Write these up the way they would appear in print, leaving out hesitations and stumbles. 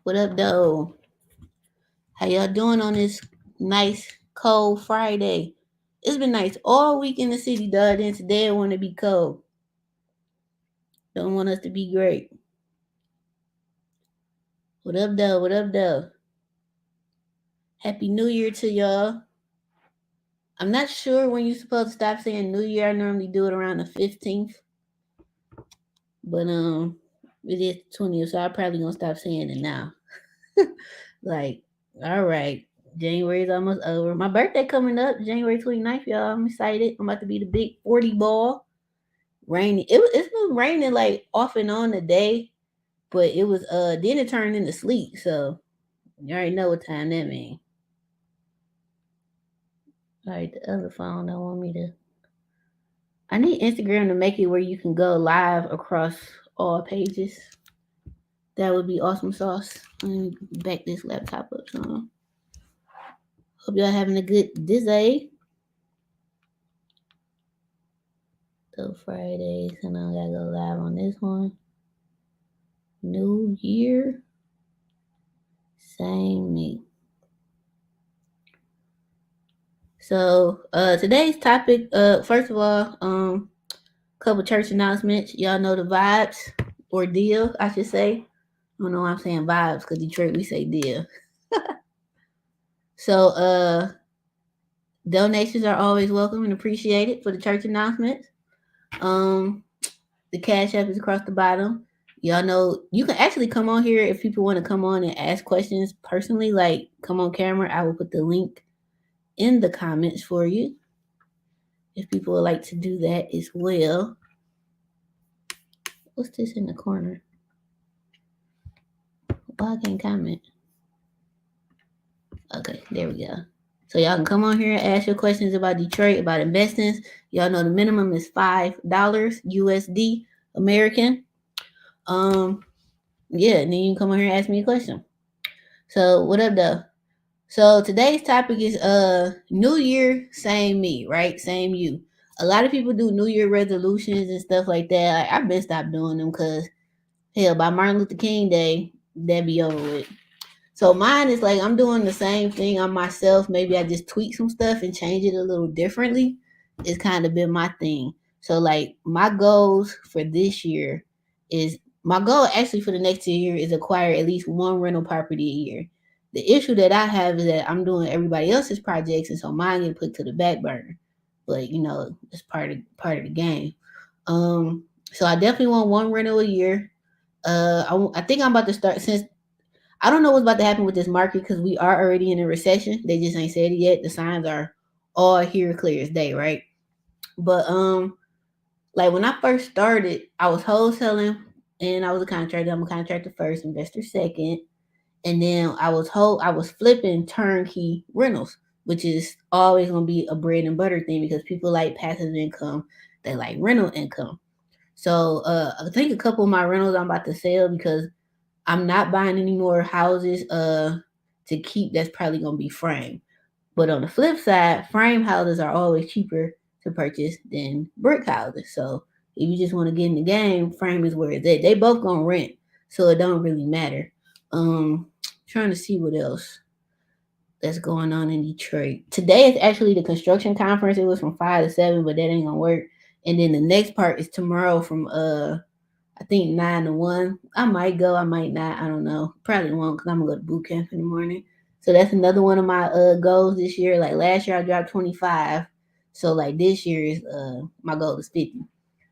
What up, though? How y'all doing on this nice, cold Friday? It's been nice all week in the city, dog. Then today I want to be cold. Don't want us to be great. What up, though? What up, though? Happy New Year to y'all. I'm not sure when you're supposed to stop saying New Year. I normally do it around the 15th, but it is the 20th, so I'm probably gonna stop saying it now. Like, all right, January is almost over. My birthday coming up, January 29th, y'all. I'm excited. I'm about to be the big 40 ball. Raining. It's been raining like off and on today, but it was then it turned into sleet. So you already know what time that means. All right, the other phone. I want me to. I need Instagram to make it where you can go live across all pages. That would be awesome sauce. Let me back this laptop up. So hope y'all having a good day. So Fridays, and I gotta go live on this one. New Year, same me. So today's topic, first of all, couple church announcements. Y'all know the vibes or deal, I should say. I don't know why I'm saying vibes because Detroit we say deal. So donations are always welcome and appreciated for the church announcements. Um the cash app is across the bottom. Y'all know you can actually come on here if people want to come on and ask questions personally, like come on camera. I will put the link in the comments for you if people would like to do that as well. What's this in the corner? Why I can't comment? Okay, there we go. So y'all can come on here and ask your questions about Detroit, about investments. Y'all know the minimum is $5 USD American. Yeah, and then you can come on here and ask me a question. So what up though? So today's topic is New Year, same me, right? Same you. A lot of people do New Year resolutions and stuff like that. Like, I've been stopped doing them because hell, by Martin Luther King Day, that be over with. So mine is like I'm doing the same thing on myself. Maybe I just tweak some stuff and change it a little differently. It's kind of been my thing. So like my goals for this year is my goal actually for the next year is acquire at least one rental property a year. The issue that I have is that I'm doing everybody else's projects and so mine get put to the back burner. But you know, it's part of the game. Um so I definitely want one rental a year. I think I'm about to start since I don't know what's about to happen with this market because we are already in a recession. They just ain't said it yet. The signs are all here clear as day, right? But like when I first started, I was wholesaling and I was a contractor. I'm a contractor first, investor second, and then I was flipping turnkey rentals, which is always gonna be a bread and butter thing because people like passive income, they like rental income. So I think a couple of my rentals I'm about to sell because I'm not buying any more houses to keep that's probably gonna be frame. But on the flip side, frame houses are always cheaper to purchase than brick houses. So if you just want to get in the game, frame is where it's at. They both gonna rent, so it don't really matter. Trying to see what else that's going on in Detroit. Today is actually the construction conference. It was from 5 to 7, but that ain't gonna work. And then the next part is tomorrow from I think 9 to 1. I might go, I might not. I don't know. Probably won't because I'm gonna go to boot camp in the morning. So that's another one of my goals this year. Like last year I dropped 25. So like this year is my goal is 50.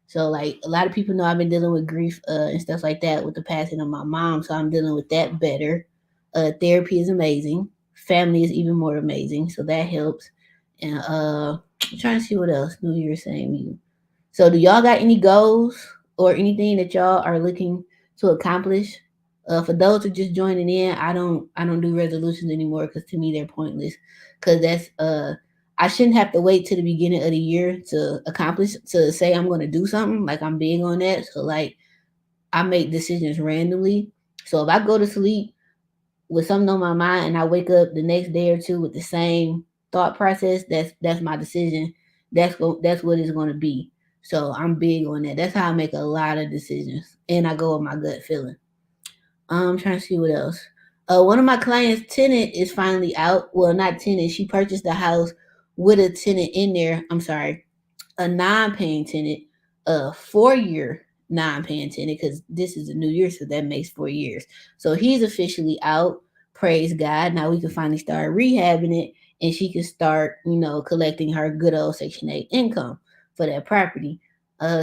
So like a lot of people know I've been dealing with grief and stuff like that with the passing of my mom. So I'm dealing with that better. Therapy is amazing. Family is even more amazing. So that helps. And I'm trying to see what else New Year's saying you. So do y'all got any goals or anything that y'all are looking to accomplish? For those who just joining in, I don't do resolutions anymore because to me they're pointless. Because that's I shouldn't have to wait to the beginning of the year to accomplish to say I'm going to do something. Like I'm big on that. So like I make decisions randomly. So if I go to sleep with something on my mind and I wake up the next day or two with the same thought process, that's my decision. That's what it's going to be. So I'm big on that. That's how I make a lot of decisions, and I go with my gut feeling. I'm trying to see what else. One of my clients' tenant is finally out. Well, not tenant. She purchased the house with a tenant in there. I'm sorry, a non-paying tenant, a 4-year non-paying tenant, because this is a new year, so that makes 4 years. So he's officially out. Praise God. Now we can finally start rehabbing it, and she can start, collecting her good old Section 8 income for that property.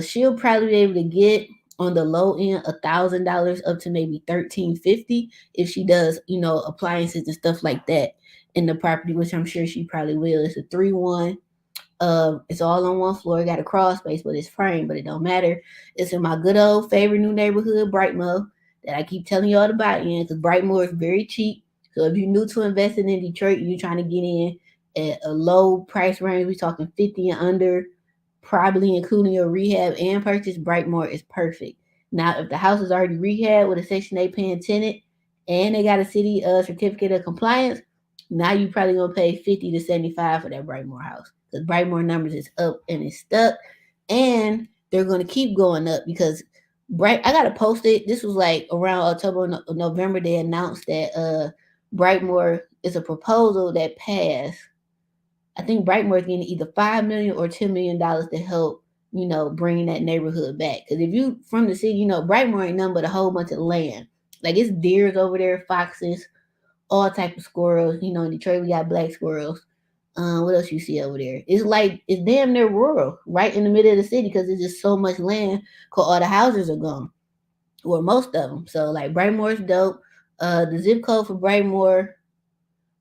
She'll probably be able to get on the low end $1,000 up to maybe 1,350 if she does, appliances and stuff like that in the property, which I'm sure she probably will. It's a 3-1. It's all on one floor. Got a crawl space, but it's framed, but it don't matter. It's in my good old favorite new neighborhood, Brightmoor, that I keep telling y'all to buy in, because Brightmoor is very cheap. So if you're new to investing in Detroit, you're trying to get in at a low price range, we're talking 50 and under, probably including your rehab and purchase, Brightmoor is perfect. Now, if the house is already rehab with a Section 8 paying tenant and they got a city certificate of compliance, now you probably gonna pay 50 to 75 for that Brightmoor house, because Brightmoor numbers is up and it's stuck, and they're gonna keep going up because I gotta post it. This was like around October, November. They announced that Brightmoor is a proposal that passed. I think Brightmoor is getting either $5 million or $10 million to help, bring that neighborhood back. Because if you from the city, Brightmoor ain't nothing but a whole bunch of land. Like, it's deers over there, foxes, all type of squirrels. In Detroit we got black squirrels. What else you see over there? It's damn near rural, right in the middle of the city, because there's just so much land. Cause all the houses are gone, or most of them. So like Brightmoor's dope. The zip code for Brightmoor,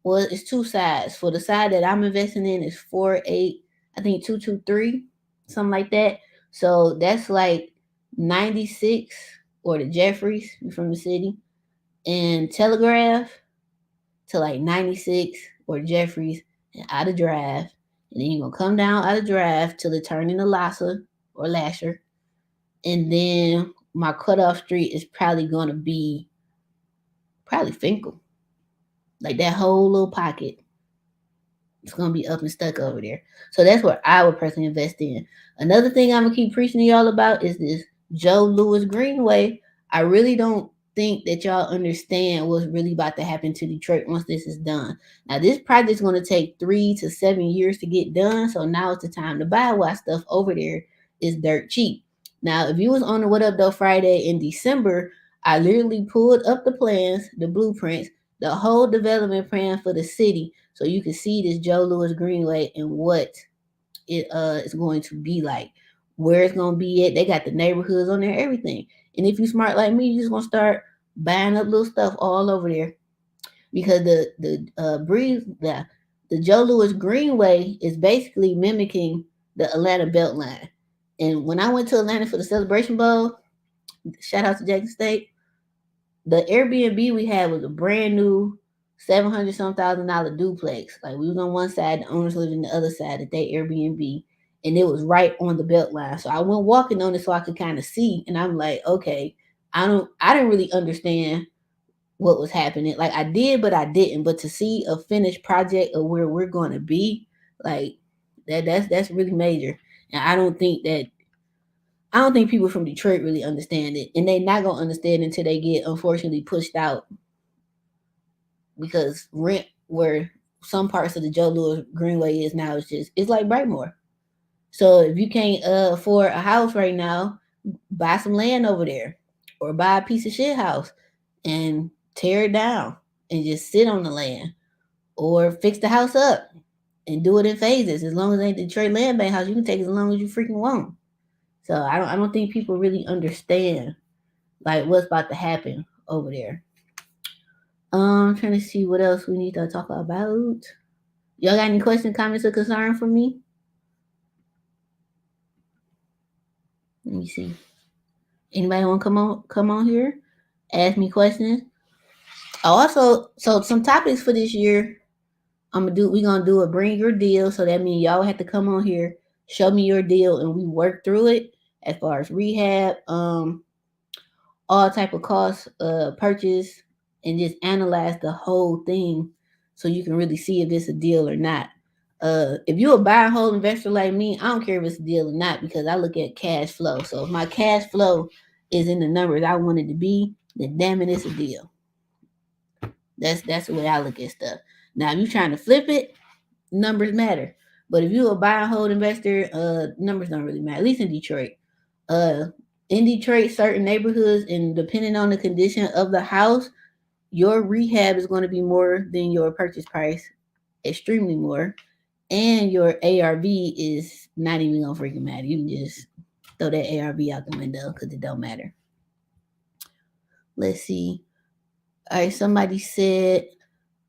well, it's two sides. For the side that I'm investing in is 48, I think 223, something like that. So that's like 96, or the Jeffries from the city, and Telegraph to like 96 or Jeffries and out of Drive. And then you're going to come down out of Drive till it turn into Lassa or Lasher. And then my cutoff street is probably going to be probably Finkel. Like that whole little pocket. It's going to be up and stuck over there. So that's where I would personally invest in. Another thing I'm going to keep preaching to y'all about is this Joe Louis Greenway. I really don't think that y'all understand what's really about to happen to Detroit once this is done. Now, this project is going to take 3 to 7 years to get done. So now it's the time to buy while stuff over there is dirt cheap. Now, if you was on the What Up Though Friday in December, I literally pulled up the plans, the blueprints, the whole development plan for the city, so you can see this Joe Louis Greenway and what it is going to be like, where it's going to be at. They got the neighborhoods on there, everything. And if you smart like me, you're just going to start buying up little stuff all over there, because the Joe Louis Greenway is basically mimicking the Atlanta Beltline. And when I went to Atlanta for the Celebration Bowl, shout out to Jackson State, the Airbnb we had was a brand new $700-some-thousand duplex. Like, we was on one side, the owners lived on the other side at they Airbnb, and it was right on the belt line. So I went walking on it so I could kind of see, and I'm like, okay, I didn't really understand what was happening. Like, I did, but I didn't. But to see a finished project of where we're going to be, like that's really major. And I don't think people from Detroit really understand it, and they're not gonna understand until they get unfortunately pushed out, because rent where some parts of the Joe Louis Greenway is now is just, it's like Brightmoor. So if you can't afford a house right now, buy some land over there, or buy a piece of shit house and tear it down and just sit on the land, or fix the house up and do it in phases. As long as it ain't the Detroit Land Bank house, you can take as long as you freaking want. So I don't think people really understand like what's about to happen over there. Trying to see what else we need to talk about. Y'all got any questions, comments, or concern for me? Let me see. Anybody want to come on here, ask me questions? Also, so some topics for this year. We're gonna do a bring your deal. So that means y'all have to come on here, show me your deal, and we work through it as far as rehab, all type of costs, purchase, and just analyze the whole thing so you can really see if it's a deal or not. If you're a buy and hold investor like me, I don't care if it's a deal or not, because I look at cash flow. So if my cash flow is in the numbers I want it to be, then damn it, it's a deal. That's the way I look at stuff. Now, if you're trying to flip it, numbers matter. But if you're a buy and hold investor, numbers don't really matter. At least in Detroit. Uh, in Detroit, certain neighborhoods, and depending on the condition of the house, your rehab is going to be more than your purchase price, extremely more, and your ARV is not even gonna freaking matter. You can just throw that ARV out the window because it don't matter. Let's see. All right, somebody said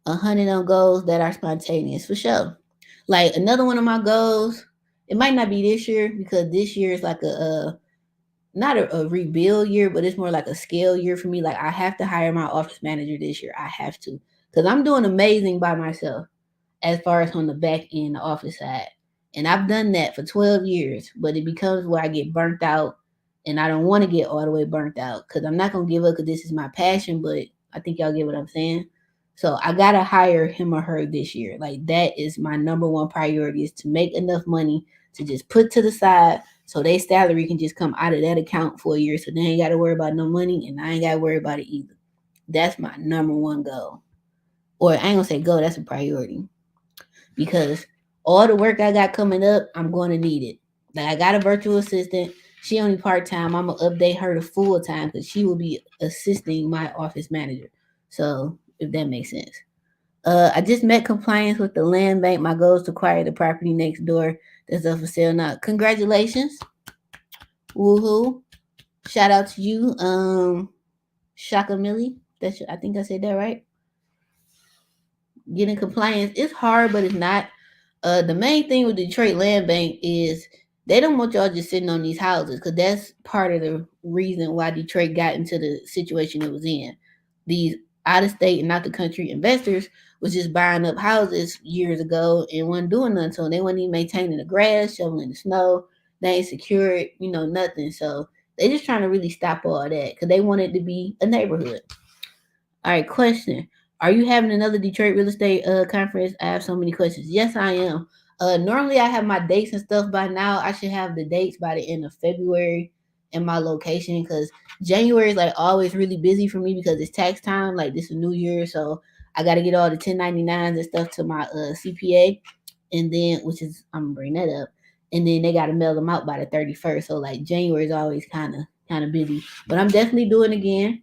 100 on goals that are spontaneous for sure. Like another one of my goals, it might not be this year because this year is like a not a rebuild year, but it's more like a scale year for me. Like I have to hire my office manager this year. I have to because I'm doing amazing by myself as far as on the back end, the office side. And I've done that for 12 years, but it becomes where I get burnt out and I don't want to get all the way burnt out because I'm not going to give up because this is my passion, but I think y'all get what I'm saying. So I got to hire him or her this year. Like that is my number one priority is to make enough money to just put to the side so their salary can just come out of that account for a year so they ain't got to worry about no money and I ain't got to worry about it either. That's my number one goal. Or I ain't going to say goal, that's a priority because all the work I got coming up, I'm going to need it. Like I got a virtual assistant. She only part time. I'm gonna update her to full time because she will be assisting my office manager. So if that makes sense. I just met compliance with the land bank. My goal is to acquire the property next door that's up for sale now. Congratulations. Woohoo. Shout out to you. Shaka Millie. I think I said that right. Getting compliance. It's hard, but it's not. The main thing with Detroit Land Bank is they don't want y'all just sitting on these houses because that's part of the reason why Detroit got into the situation it was in. These out of state and out the country investors was just buying up houses years ago and wasn't doing nothing. So they wasn't even maintaining the grass, shoveling the snow. They ain't secured, nothing. So they just trying to really stop all that because they want it to be a neighborhood. All right, question. Are you having another Detroit real estate conference? I have so many questions. Yes, I am. Normally I have my dates and stuff by now. I should have the dates by the end of February and my location because January is like always really busy for me because it's tax time. Like this is New Year, so I got to get all the 1099s and stuff to my CPA, and then I'm gonna bring that up, and then they got to mail them out by the 31st. So like January is always kind of busy, but I'm definitely doing it again.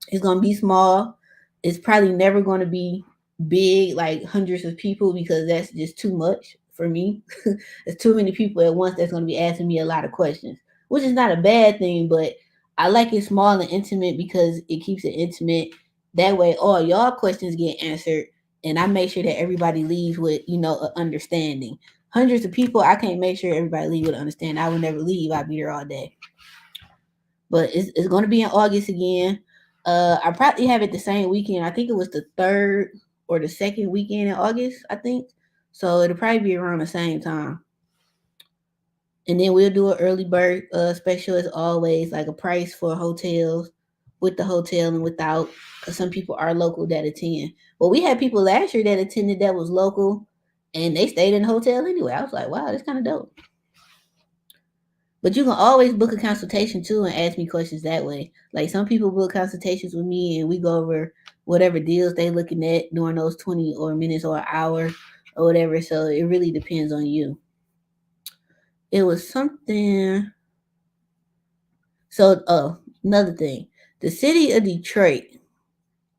It's gonna be small. It's probably never gonna be big, like hundreds of people, because that's just too much for me. It's too many people at once that's gonna be asking me a lot of questions, which is not a bad thing, but I like it small and intimate because it keeps it intimate. That way, all y'all questions get answered, and I make sure that everybody leaves with an understanding. Hundreds of people, I can't make sure everybody leave with an understanding. I would never leave. I'd be there all day. But it's going to be in August again. I probably have it the same weekend. I think it was the third or the second weekend in August, I think. So it'll probably be around the same time. And then we'll do an early bird special as always, like a price for hotels with the hotel and without. Because some people are local that attend. Well, we had people last year that attended that was local, and they stayed in the hotel anyway. I was like, wow, that's kind of dope. But you can always book a consultation too and ask me questions that way. Like some people book consultations with me and we go over whatever deals they looking at during those 20 or minutes or an hour or whatever. So it really depends on you. It was something. So, another thing. The city of Detroit,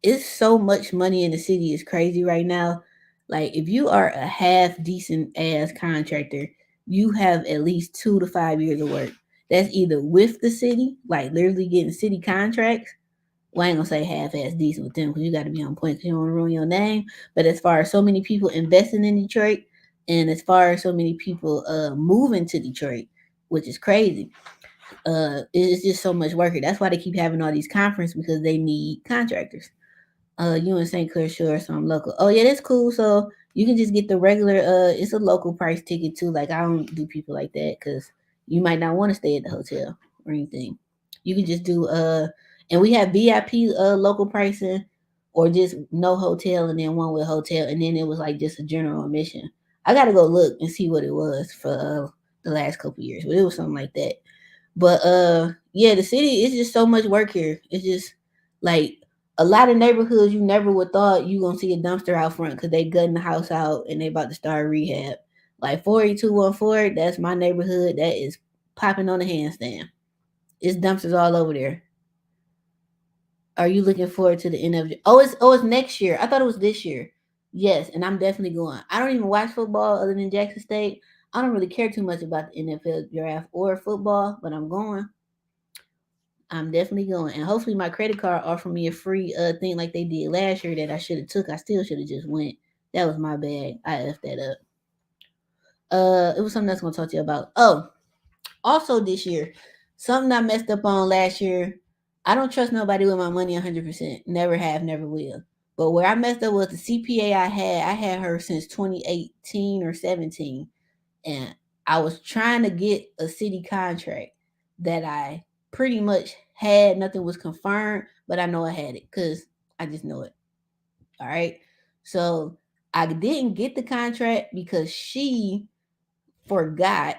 it's so much money in the city is crazy right now. Like if you are a half decent ass contractor, you have at least 2 to 5 years of work. That's either with the city, like literally getting city contracts. Well, I ain't gonna say half ass decent with them because you got to be on point because you don't want to ruin your name. But as far as so many people investing in Detroit, and as far as so many people moving to Detroit, which is crazy, it's just so much work here. That's why they keep having all these conferences because they need contractors. You in St. Clair, sure, so I'm local. Oh yeah, that's cool. So you can just get the regular. It's a local price ticket too. Like I don't do people like that because you might not want to stay at the hotel or anything. You can just do and we have VIP local pricing, or just no hotel and then one with hotel, and then it was like just a general admission. I gotta go look and see what it was for the last couple years, but it was something like that. But yeah, the city is just so much work here. It's just like a lot of neighborhoods you never would thought you gonna see a dumpster out front because they gutting the house out and they about to start rehab. Like 48214, that's my neighborhood. That is popping on the handstand. It's dumpsters all over there. Are you looking forward to the end of? It's next year. I thought it was this year. Yes, and I'm definitely going. I don't even watch football other than Jackson State. I don't really care too much about the NFL draft or football, but I'm going. I'm definitely going, and hopefully my credit card offer me a free thing like they did last year that I should have took. I still should have just went. That was my bad. I effed that up. It was something else I'm gonna talk to you about. Oh, also this year, something I messed up on last year. I don't trust nobody with my money 100%. Never have, never will. But where I messed up was the CPA I had. I had her since 2018 or 17, and I was trying to get a city contract that I pretty much had. Nothing was confirmed, but I know I had it because I just know it. All right. So I didn't get the contract because she forgot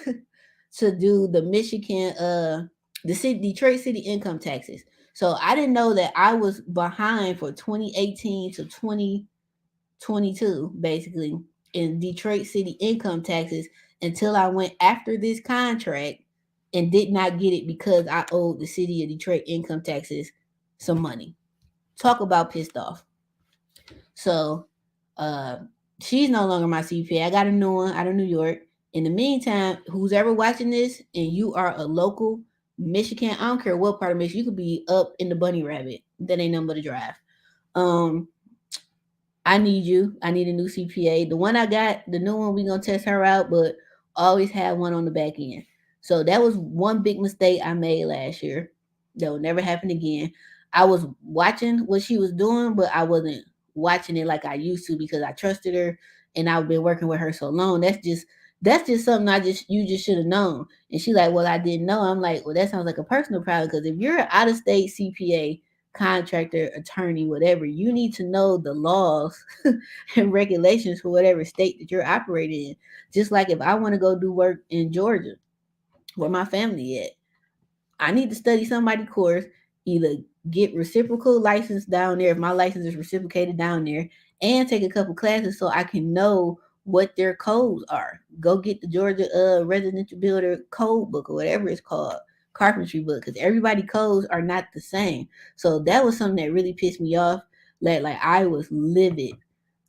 to do the Michigan, the city, Detroit city income taxes. So I didn't know that I was behind for 2018 to 2022, basically, in Detroit city income taxes until I went after this contract and did not get it because I owed the city of Detroit income taxes some money. Talk about pissed off. So uh, she's no longer my CPA. I got a new one out of New York. In the meantime, who's ever watching this and you are a local Michigan, I don't care what part of Michigan, you could be up in the bunny rabbit. That ain't nothing but a drive. Um, I need you. I need a new CPA. The one I got, the new one, we gonna test her out, but always have one on the back end. So that was one big mistake I made last year. That will never happen again. I was watching what she was doing, but I wasn't watching it like I used to because I trusted her and I've been working with her so long. That's just something you just should have known. And she like, well, I didn't know. I'm like, well, that sounds like a personal problem because if you're an out of state CPA, contractor, attorney, whatever, you need to know the laws and regulations for whatever state that you're operating in. Just like if I want to go do work in Georgia, where my family at, I need to study somebody's course, either get reciprocal license down there if my license is reciprocated down there, and take a couple classes so I can know what their codes are. Go get the Georgia residential builder code book or whatever it's called, carpentry book, because everybody codes are not the same. So that was something that really pissed me off. Like I was livid.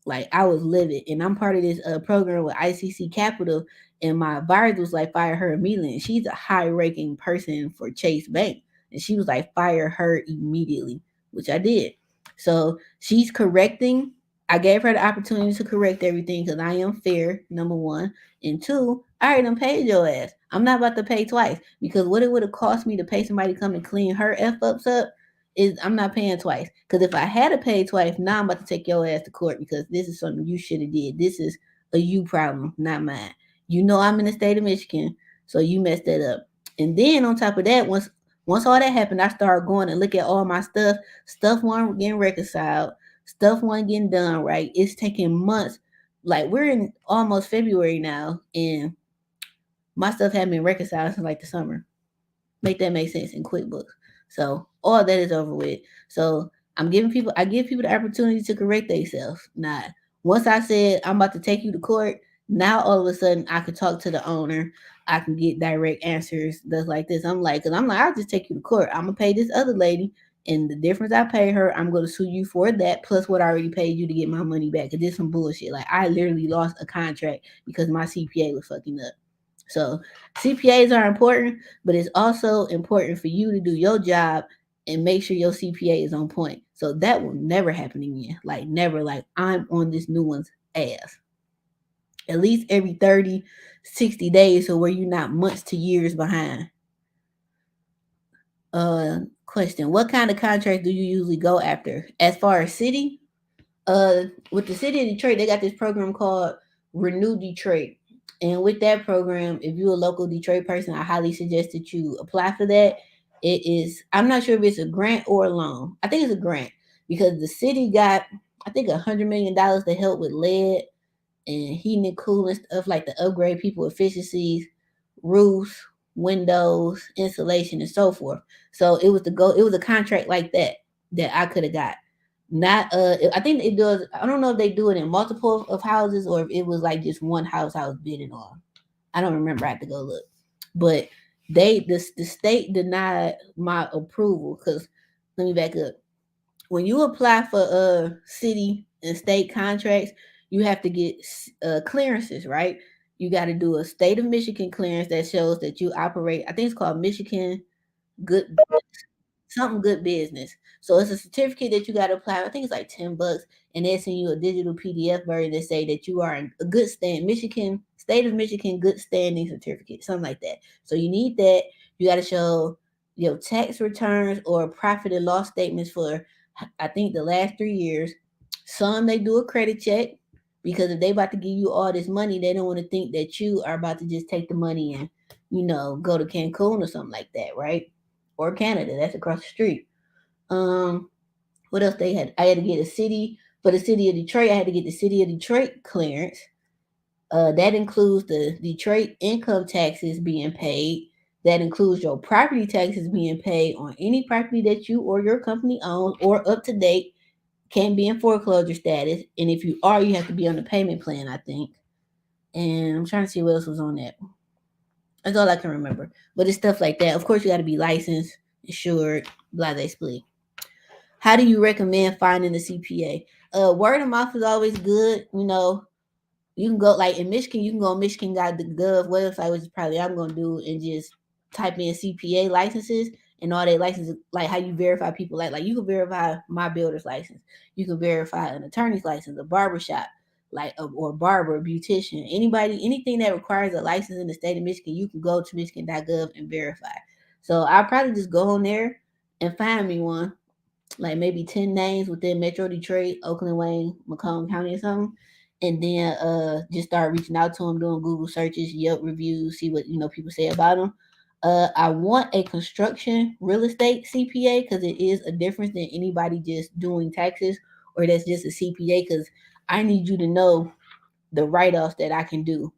Like I was livid, and I'm part of this program with ICC Capital, and my advisor was like, fire her immediately. And she's a high-ranking person for Chase Bank, and she was like, fire her immediately, which I did. So she's correcting. I gave her the opportunity to correct everything because I am fair, number one. And two, I already done paid your ass. I'm not about to pay twice because what it would have cost me to pay somebody to come and clean her F ups up is I'm not paying twice. Because if I had to pay twice, now I'm about to take your ass to court because this is something you should have did. This is a you problem, not mine. You know I'm in the state of Michigan, so you messed that up. And then on top of that, once all that happened, I started going and look at all my stuff. Stuff wasn't getting reconciled. Stuff wasn't getting done right. It's taking months. Like we're in almost February now, and my stuff hadn't been reconciled since like the summer. Make that make sense in QuickBooks. So all that is over with. So I give people the opportunity to correct themselves. Now, once I said I'm about to take you to court, now all of a sudden I can talk to the owner. I can get direct answers, stuff like this. I'm like, I'll just take you to court. I'm gonna pay this other lady, and the difference I pay her, I'm gonna sue you for that, plus what I already paid you to get my money back. Cause this some bullshit. Like I literally lost a contract because my CPA was fucking up. So CPAs are important, but it's also important for you to do your job and make sure your CPA is on point. So that will never happen again. Like never. Like I'm on this new one's ass. At least every 30, 60 days, so where you're not months to years behind. Question. What kind of contract do you usually go after? As far as city, with the city of Detroit, they got this program called Renew Detroit. And with that program, if you're a local Detroit person, I highly suggest that you apply for that. It is, I'm not sure if it's a grant or a loan. I think it's a grant because the city got, I think, $100 million to help with lead and heating and cooling stuff like to upgrade people efficiencies, roofs, windows, insulation, and so forth. So it was a contract like that. that I could have got. Not I think it does. I don't know if they do it in multiple of houses or if it was like just one house I was bidding on. I don't remember. I had to go look, but the state denied my approval because let me back up. When you apply for city and state contracts, you have to get clearances, right? You got to do a state of Michigan clearance that shows that you operate. I think it's called Michigan Good something good business. So it's a certificate that you got to apply. I think it's like $10, and they send you a digital PDF version that say that you are in a good stand, Michigan state of Michigan good standing certificate, something like that. So you need that. You got to show your tax returns or profit and loss statements for I think the last 3 years. Some they do a credit check because if they about to give you all this money, they don't want to think that you are about to just take the money and go to Cancun or something like that, right? Or Canada. That's across the street. Um, what else they had? I had to get a city for the city of Detroit. I had to get the city of Detroit clearance. That includes the Detroit income taxes being paid. That includes your property taxes being paid on any property that you or your company owns or up to date. Can't be in foreclosure status. And if you are, you have to be on the payment plan, I think. And I'm trying to see what else was on that. That's all I can remember. But it's stuff like that. Of course, you got to be licensed, insured, blah, blah, split. How do you recommend finding a CPA? Word of mouth is always good. You can go like in Michigan, you can go on Michigan.gov website, which is probably I'm gonna do, and just type in CPA licenses and all their licenses, like how you verify people. Like you can verify my builder's license, you can verify an attorney's license, a barbershop, or barber, beautician, anything that requires a license in the state of Michigan, you can go to Michigan.gov and verify. So I'll probably just go on there and find me one, like maybe 10 names within Metro Detroit, Oakland, Wayne, Macomb County or something. And then just start reaching out to them, doing Google searches, Yelp reviews, see what people say about them. I want a construction real estate CPA because it is a difference than anybody just doing taxes or that's just a CPA, because I need you to know the write-offs that I can do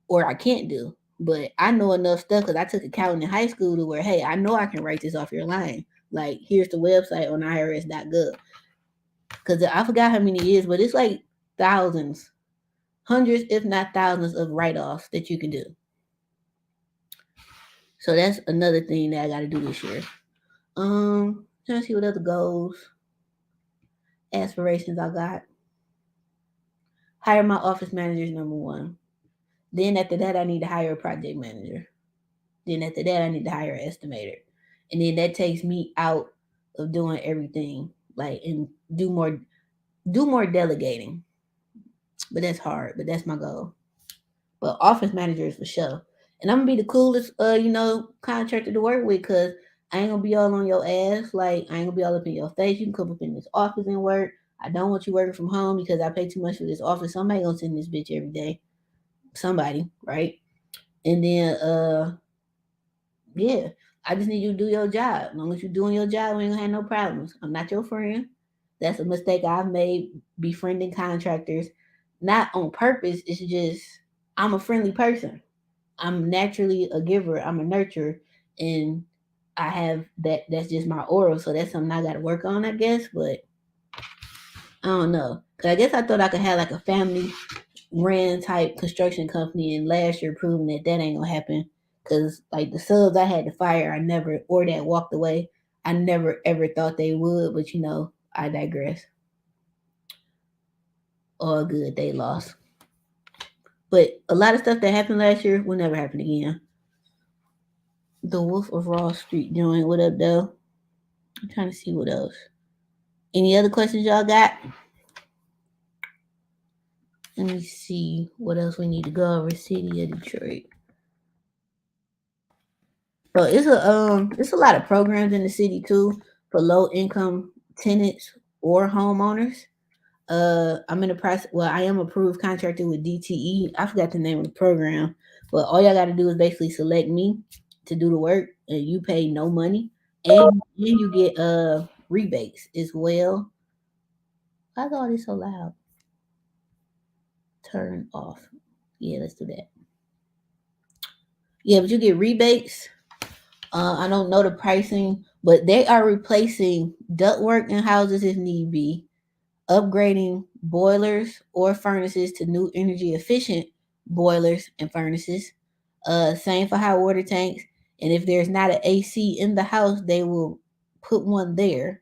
or I can't do. But I know enough stuff because I took accounting in high school to where, hey, I know I can write this off your line. Like, here's the website on irs.gov. Because I forgot how many it is, but it's like thousands, hundreds, if not thousands, of write-offs that you can do. So that's another thing that I got to do this year. Trying to see what other goals, aspirations I got. Hire my office manager is number one. Then after that, I need to hire a project manager. Then after that, I need to hire an estimator. And then that takes me out of doing everything, like, and do more delegating. But that's hard. But that's my goal. But office manager is for sure. And I'm gonna be the coolest, contractor to work with, because I ain't gonna be all on your ass. Like, I ain't gonna be all up in your face. You can come up in this office and work. I don't want you working from home because I pay too much for this office. Somebody gonna sit in this bitch every day. Somebody, right? And then yeah, I just need you to do your job. As long as you're doing your job, we ain't gonna have no problems. I'm not your friend. That's a mistake I've made, befriending contractors. Not on purpose. It's just I'm a friendly person. I'm naturally a giver. I'm a nurturer, and I have that. That's just my aura. So that's something I got to work on, I guess. But I don't know. Cause I guess I thought I could have like a family ran type construction company, and last year proving that ain't gonna happen. Cause like the subs I had to fire, I never, or that walked away, I never ever thought they would. But I digress. All good, they lost. But a lot of stuff that happened last year will never happen again. The Wolf of Wall Street joint. What up, though? I'm trying to see what else. Any other questions y'all got? Let me see what else we need to go over. City of Detroit. So it's a lot of programs in the city too for low income tenants or homeowners. I'm in the process. Well, I am approved contractor with DTE. I forgot the name of the program, but all y'all got to do is basically select me to do the work, and you pay no money, and you get rebates as well. Why's all this so loud? Turn off. Yeah, let's do that. Yeah, but you get rebates. I don't know the pricing But they are replacing ductwork in houses if need be, upgrading boilers or furnaces to new energy efficient boilers and furnaces. Same for hot water tanks. And if there's not an AC in the house, they will put one there.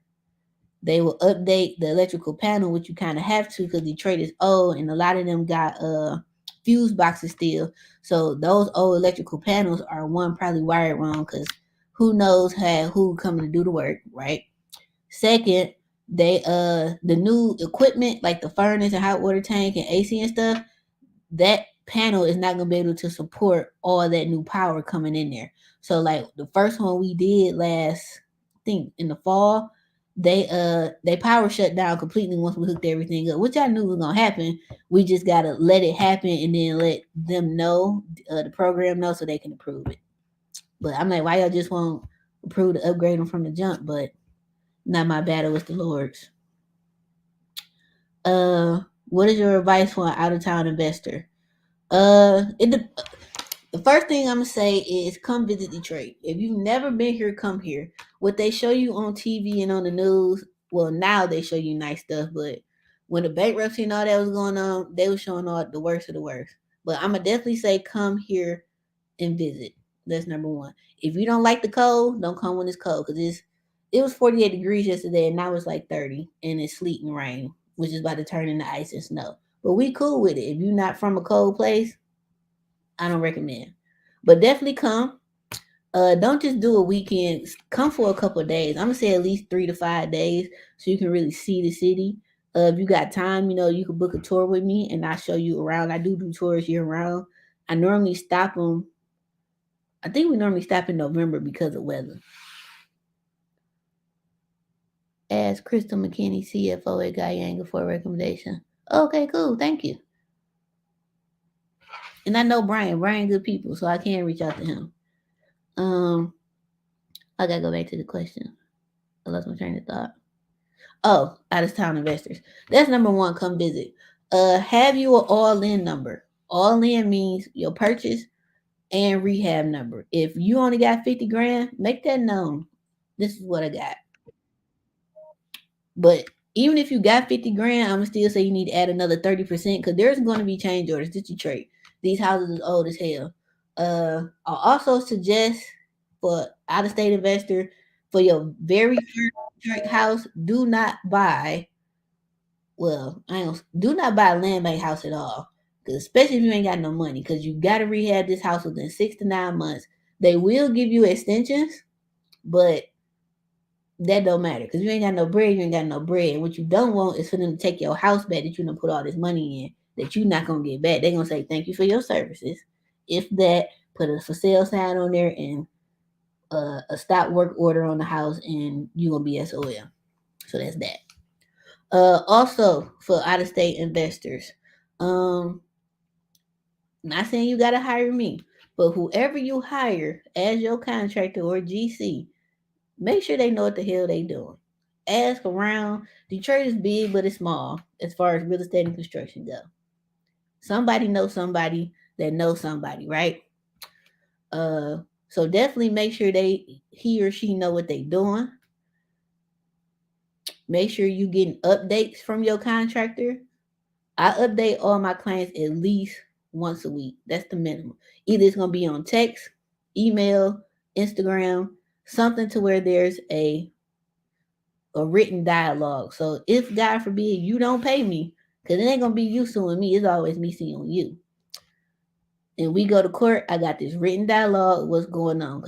They will update the electrical panel, which you kind of have to because Detroit is old and a lot of them got fuse boxes still. So those old electrical panels are one probably wired wrong because who knows who coming to do the work, right? Second, they the new equipment like the furnace and hot water tank and AC and stuff, that panel is not gonna be able to support all that new power coming in there. So like the first one we did last, I think in the fall, they power shut down completely once we hooked everything up, which I knew was gonna happen. We just gotta let it happen and then let them know, the program know so they can approve it. But I'm like, why y'all just won't approve to upgrade them from the jump? But not my battle, it's the Lord's. What is your advice for an out of town investor? The first thing I'm gonna say is come visit Detroit. If you've never been here, come here. What they show you on TV and on the news, well, now they show you nice stuff, but when the bankruptcy and all that was going on, they were showing all the worst of the worst. But I'm gonna definitely say come here and visit. That's number one. If you don't like the cold, don't come when it's cold because it was 48 degrees yesterday and now it's like 30 and it's sleet and rain, which is about to turn into ice and snow. But we cool with it. If you're not from a cold place, I don't recommend. But definitely come. Don't just do a weekend. Come for a couple of days. I'm gonna say at least 3 to 5 days so you can really see the city. If you got time, you can book a tour with me and I'll show you around. I do tours year round. I normally stop them. I think we normally stop in November because of weather. Ask Crystal McKinney, CFO at Guyanga, for a recommendation. Okay, cool. Thank you. And I know Brian. Brian, good people, so I can reach out to him. I gotta go back to the question. I lost my train of thought. Oh, out of town investors. That's number one. Come visit. Have you an all in number? All in means your purchase and rehab number. If you only got 50 grand, make that known. This is what I got. But even if you got 50 grand, I'm gonna still say you need to add another 30% because there's going to be change orders. This Detroit. These houses is old as hell. I also suggest for out of state investor for your very first Detroit house, do not buy. Well, do not buy a land bank house at all. Cause especially if you ain't got no money, because you gotta rehab this house within 6 to 9 months. They will give you extensions, but that don't matter because you ain't got no bread, you ain't got no bread. And what you don't want is for them to take your house back that you done put all this money in that you're not gonna get back. They're gonna say thank you for your services. If that, put a for sale sign on there and a stop work order on the house, and you gonna be SOL. So that's that. Also for out of state investors, not saying you gotta hire me, but whoever you hire as your contractor or GC, make sure they know what the hell they doing. Ask around. Detroit is big, but it's small as far as real estate and construction go. Somebody knows somebody that knows somebody, right? So definitely make sure he or she know what they doing. Make sure you getting updates from your contractor. I update all my clients at least once a week. That's the minimum. Either it's gonna be on text, email, Instagram, something to where there's a written dialogue. So if God forbid you don't pay me, because it ain't gonna be you suing me, it's always me suing you. And we go to court, I got this written dialogue, what's going on.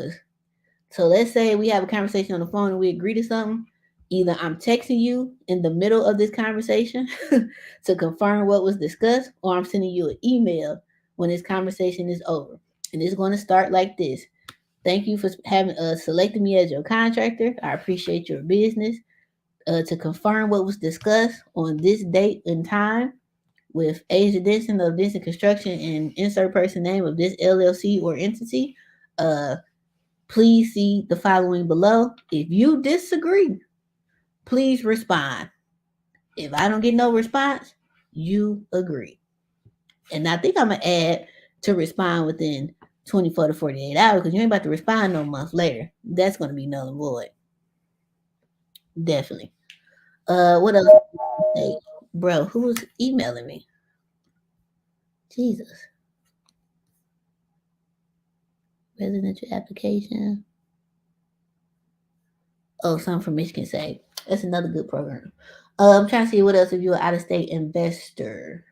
So let's say we have a conversation on the phone and we agree to something. Either I'm texting you in the middle of this conversation to confirm what was discussed, or I'm sending you an email when this conversation is over. And it's going to start like this. Thank you for having selected me as your contractor. I appreciate your business. To confirm what was discussed on this date and time with Asia Denson of Denson Construction and insert person name of this LLC or entity. Please see the following below. If you disagree, please respond. If I don't get no response, you agree. And I think I'm going to add to respond within 24 to 48 hours because you ain't about to respond no month later. That's going to be null and void. Definitely. What else? Hey, bro, who's emailing me? Jesus. Residential application. Oh, something from Michigan State. That's another good program. I'm trying to see what else if you're an out of state investor.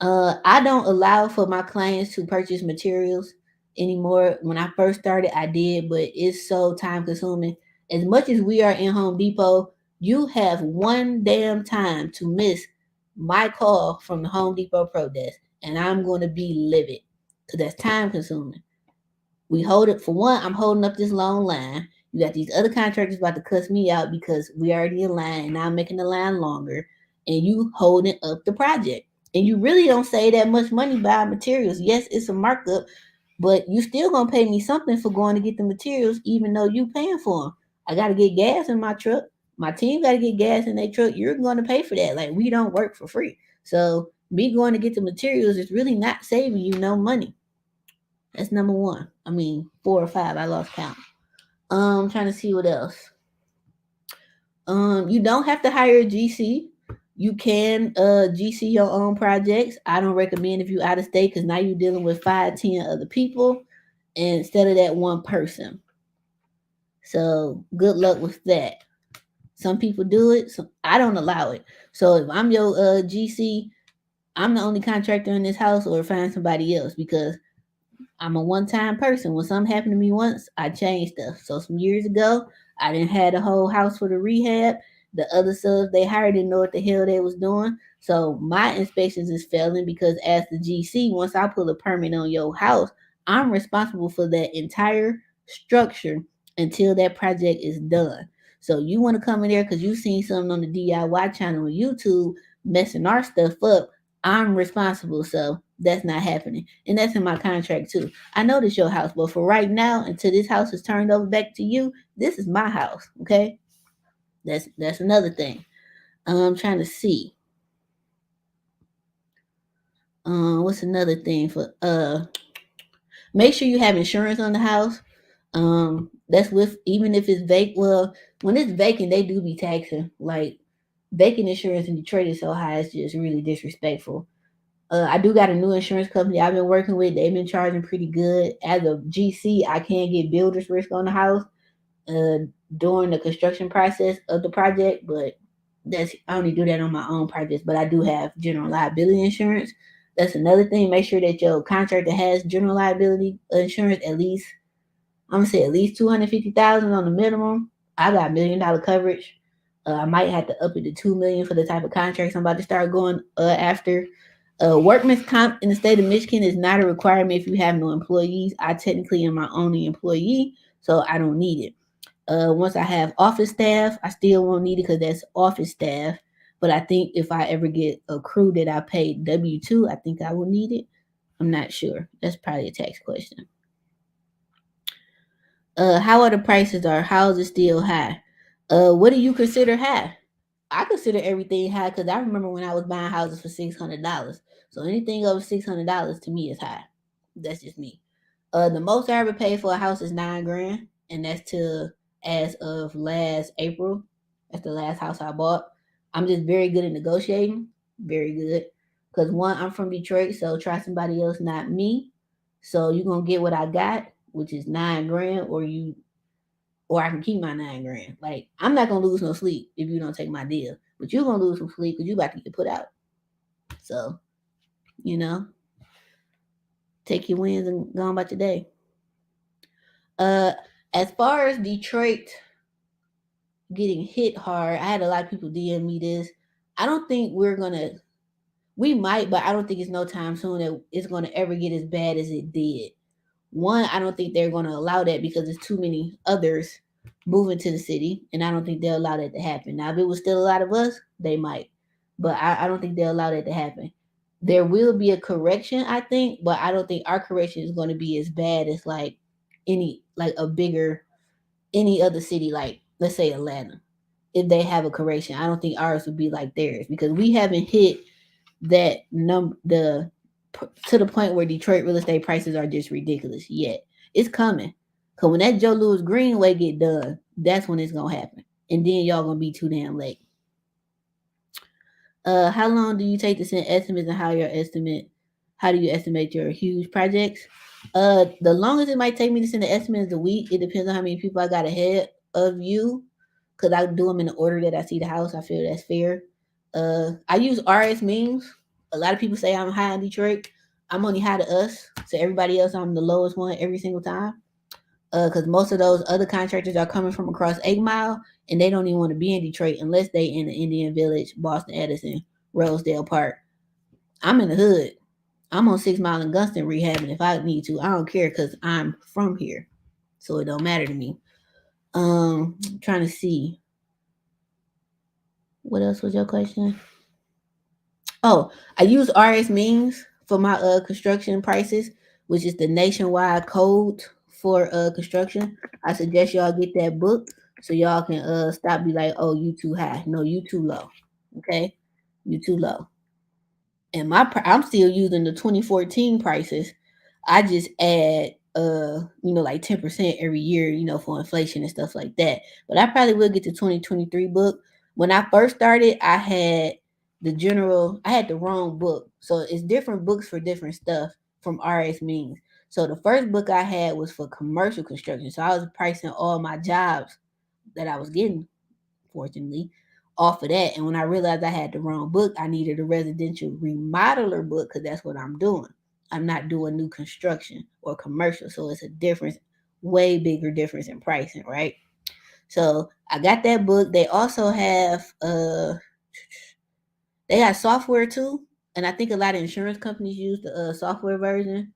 I don't allow for my clients to purchase materials anymore. When I first started, I did, but it's so time consuming. As much as we are in Home Depot, you have one damn time to miss my call from the Home Depot Pro Desk, and I'm going to be livid because that's time consuming. We hold it for one. I'm holding up this long line. You got these other contractors about to cuss me out because we already in line, and now I'm making the line longer, and you holding up the project. And you really don't save that much money buying materials. Yes, it's a markup, but you still gonna pay me something for going to get the materials, even though you paying for them. I gotta get gas in my truck. My team gotta get gas in their truck. You're gonna pay for that. Like we don't work for free. So me going to get the materials is really not saving you no money. That's number one. I mean, four or five. I lost count. Trying to see what else. You don't have to hire a GC. You can GC your own projects. I don't recommend if you out of state because now you're dealing with 5, 10 other people instead of that one person. So good luck with that. Some people do it. So I don't allow it. So if I'm your GC, I'm the only contractor in this house, or find somebody else because I'm a one-time person. When something happened to me once, I changed stuff. So some years ago, I didn't have the whole house for the rehab. The other subs they hired didn't know what the hell they was doing. So my inspections is failing because as the GC, once I put a permit on your house, I'm responsible for that entire structure until that project is done. So you want to come in there because you seen something on the DIY channel on YouTube messing our stuff up. I'm responsible. So that's not happening. And that's in my contract too. I know this your house, but for right now, until this house is turned over back to you, this is my house. Okay. That's another thing. I'm trying to see. What's another thing for make sure you have insurance on the house. That's with even if it's vacant. Well, when it's vacant, they do be taxing. Like vacant insurance in Detroit is so high, it's just really disrespectful. I do got a new insurance company I've been working with. They've been charging pretty good. As a GC, I can't get builder's risk on the house uh, during the construction process of the project, but that's I only do that on my own projects. But I do have general liability insurance. That's another thing. Make sure that your contractor has general liability insurance at least. I'm gonna say at least 250,000 on the minimum. I got $1 million coverage. I might have to up it to 2 million for the type of contracts I'm about to start going after. Workman's comp in the state of Michigan is not a requirement if you have no employees. I technically am my only employee, so I don't need it. Once I have office staff, I still won't need it because that's office staff. But I think if I ever get a crew that I pay W-2, I think I will need it. I'm not sure. That's probably a tax question. How are the prices are? How is it still high? What do you consider high? I consider everything high because I remember when I was buying houses for $600. So anything over $600 to me is high. That's just me. The most I ever paid for a house is 9 grand, and that's till as of last April. That's the last house I bought. I'm just very good at negotiating, very good. Cause one, I'm from Detroit, so try somebody else, not me. So you're gonna get what I got, which is 9 grand, or I can keep my 9 grand. Like I'm not gonna lose no sleep if you don't take my deal, but you're gonna lose some sleep because you about to get put out. So you know, take your wins and go on about your day. Uh, as far as Detroit getting hit hard, I had a lot of people DM me this. I don't think we're gonna. We might, but I don't think it's no time soon that it's gonna ever get as bad as it did. One, I don't think they're gonna allow that because there's too many others moving to the city, and I don't think they'll allow that to happen. Now, if it was still a lot of us, they might, but I don't think they'll allow that to happen. There will be a correction, I think, but I don't think our correction is going to be as bad as like a bigger any other city, like let's say Atlanta. If they have a correction, I don't think ours would be like theirs because we haven't hit that number the to the point where Detroit real estate prices are just ridiculous yet. It's coming. Cause when that Joe Louis Greenway get done, that's when it's gonna happen. and then y'all gonna be too damn late. How long do you take to send estimates, and how do you estimate your huge projects? The longest it might take me to send the estimate is a week. It depends on how many people I got ahead of you, because I do them in the order that I see the house. I feel that's fair. I use RS memes. A lot of people say I'm high in Detroit. I'm only high to us. So everybody else, I'm the lowest one every single time. Because most of those other contractors are coming from across 8 Mile, and they don't even want to be in Detroit unless they in the Indian Village, Boston Edison, Rosedale Park. I'm in the hood. I'm on 6 Mile and Gunston rehabbing if I need to. I don't care because I'm from here, so it don't matter to me. Trying to see what else was your question. Oh, I use RS Means for my construction prices, which is the nationwide code for construction. I suggest y'all get that book so y'all can stop be like, oh, you too high. No, you too low. Okay, you too low. And I'm still using the 2014 prices. I just add like 10% every year, for inflation and stuff like that. But I probably will get the 2023 book. When I first started, I had the wrong book. So it's different books for different stuff from RS Means. So the first book I had was for commercial construction. So I was pricing all my jobs that I was getting, fortunately, off of that. And when I realized I had the wrong book, I needed a residential remodeler book because that's what I'm doing. I'm not doing new construction or commercial. So it's a difference, way bigger difference in pricing, right? So I got that book. They also have they got software too. And I think a lot of insurance companies use the software version.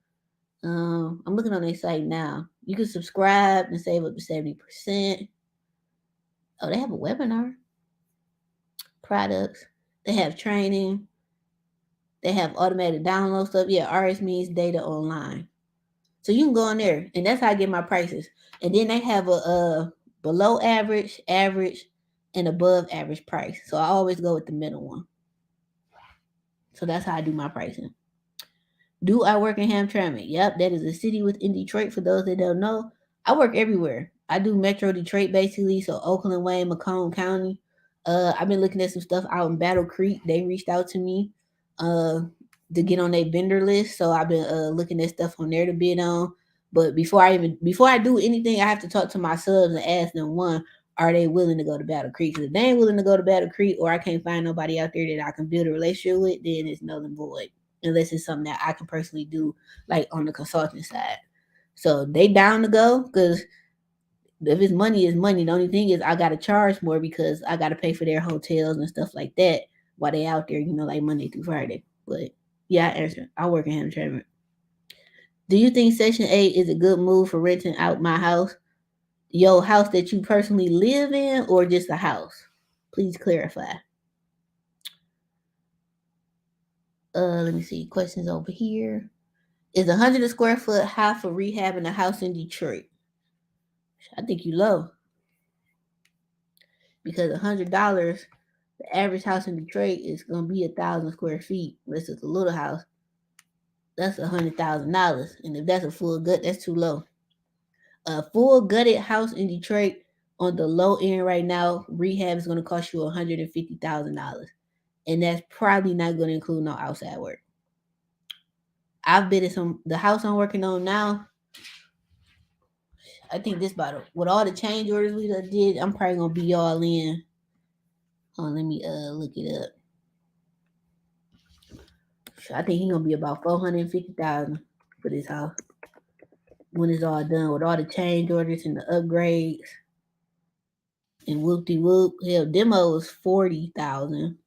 I'm looking on their site now. You can subscribe and save up to 70%. Oh, they have a webinar, products. They have training. They have automated download stuff. Yeah, RS Means Data Online. So you can go on there, and that's how I get my prices. And then they have a below average, average, and above average price. So I always go with the middle one. So that's how I do my pricing. Do I work in Hamtramck? Yep, that is a city within Detroit. For those that don't know, I work everywhere. I do Metro Detroit basically, so Oakland, Wayne, Macomb County. I've been looking at some stuff out in Battle Creek. They reached out to me uh, to get on their vendor list, so I've been looking at stuff on there to bid on. But before I do anything, I have to talk to my subs and ask them, one, are they willing to go to Battle Creek? Because if they ain't willing to go to Battle Creek, or I can't find nobody out there that I can build a relationship with, then it's null and void unless it's something that I can personally do, like on the consulting side. So they down to go because if it's money, it's money. The only thing is I gotta charge more because I gotta pay for their hotels and stuff like that while they out there, like Monday through Friday. But yeah, I answer. I work in Hamtramck. Do you think Section 8 is a good move for renting out my house? Your house that you personally live in, or just a house? Please clarify. Let me see. Questions over here. Is 100 square foot high for rehabbing a house in Detroit? I think you low because $100, the average house in Detroit is gonna be 1,000 square feet. Unless it's a little house, that's $100,000, and if that's a full gut, that's too low. A full gutted house in Detroit on the low end right now, rehab is gonna cost you $150,000, and that's probably not gonna include no outside work. I've been in the house I'm working on now. I think this about with all the change orders we did, I'm probably gonna be all in. Let me look it up. I think he's gonna be about 450,000 for this house when it's all done with all the change orders and the upgrades and whoop de whoop. Hell, demo was 40,000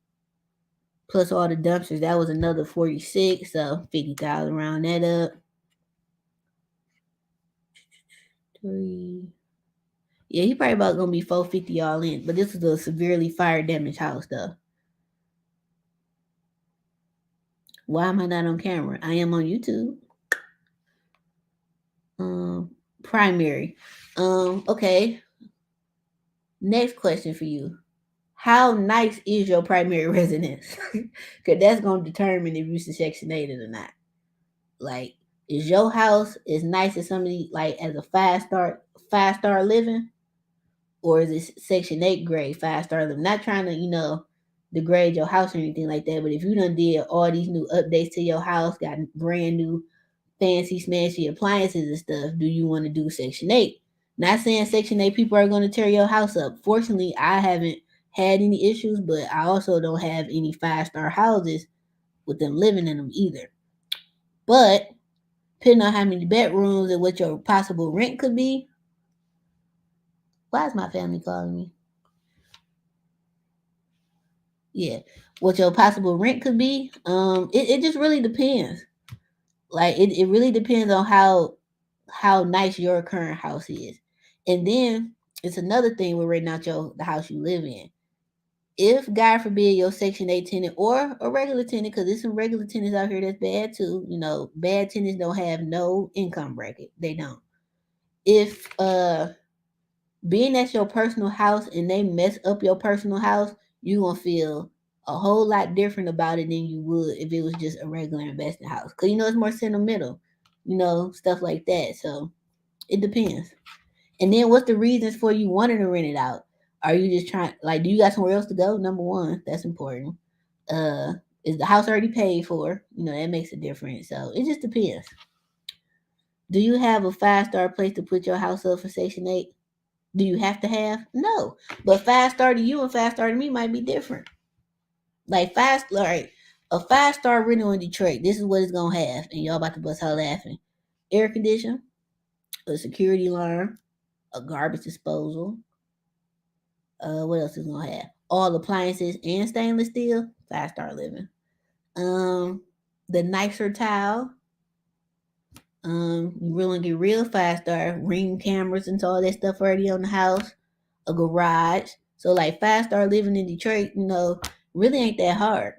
plus all the dumpsters. That was another 46, so 50,000. Round that up. Three. Yeah, he probably about gonna be 450 all in. But this is a severely fire damaged house though. Why am I not on camera? I am on YouTube. Primary. Okay. Next question for you. How nice is your primary residence? Because that's going to determine if you should Section 8 or not. Like, is your house as nice as somebody, like, as a five-star living? or is it Section 8 grade 5-star living? Not trying to, degrade your house or anything like that, but if you done did all these new updates to your house, got brand new fancy smashy appliances and stuff, do you want to do Section 8? Not saying Section 8 people are going to tear your house up. Fortunately, I haven't had any issues, but I also don't have any 5-star houses with them living in them either. But depending on how many bedrooms and what your possible rent could be, why is my family calling me? Yeah, what your possible rent could be, it just really depends. Like it really depends on how nice your current house is. And then it's another thing with renting out the house you live in. If God forbid your Section 8 tenant or a regular tenant, because there's some regular tenants out here that's bad too. Bad tenants don't have no income bracket. They don't. If being at your personal house and they mess up your personal house, you gonna feel a whole lot different about it than you would if it was just a regular investing house. Cause it's more sentimental, stuff like that. So it depends. And then what's the reasons for you wanting to rent it out? Are you just trying, like, do you got somewhere else to go? Number one, that's important. Uh, is the house already paid for? That makes a difference. So it just depends. Do you have a 5-star place to put your house up for Section 8? Do you have to have? No. But 5-star to you and 5-star to me might be different. Like a 5-star rental in Detroit, this is what it's gonna have, and y'all about to bust out laughing. Air condition, a security alarm, a garbage disposal. What else is gonna have? All appliances and stainless steel. 5-star living. The nicer tile. You really get real 5-star ring cameras and all that stuff already on the house. A garage. So like 5-star living in Detroit, really ain't that hard.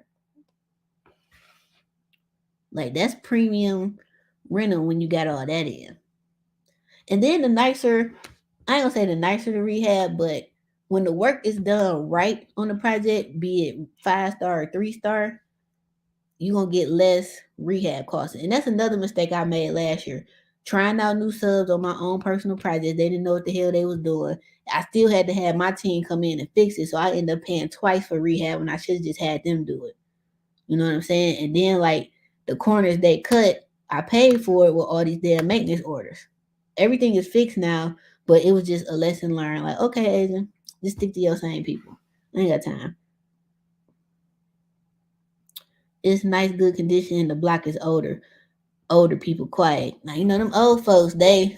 Like that's premium rental when you got all that in. And then the nicer, I ain't gonna say the nicer the rehab, but when the work is done right on the project, be it 5-star or 3-star, you're gonna get less rehab costs. And that's another mistake I made last year. Trying out new subs on my own personal project. They didn't know what the hell they was doing. I still had to have my team come in and fix it. So I ended up paying twice for rehab when I should have just had them do it. You know what I'm saying? And then like the corners they cut, I paid for it with all these damn maintenance orders. Everything is fixed now, but it was just a lesson learned. Like, okay, Asian, just stick to your same people. I ain't got time. It's nice, good condition, and the block is older people quiet. Now them old folks, they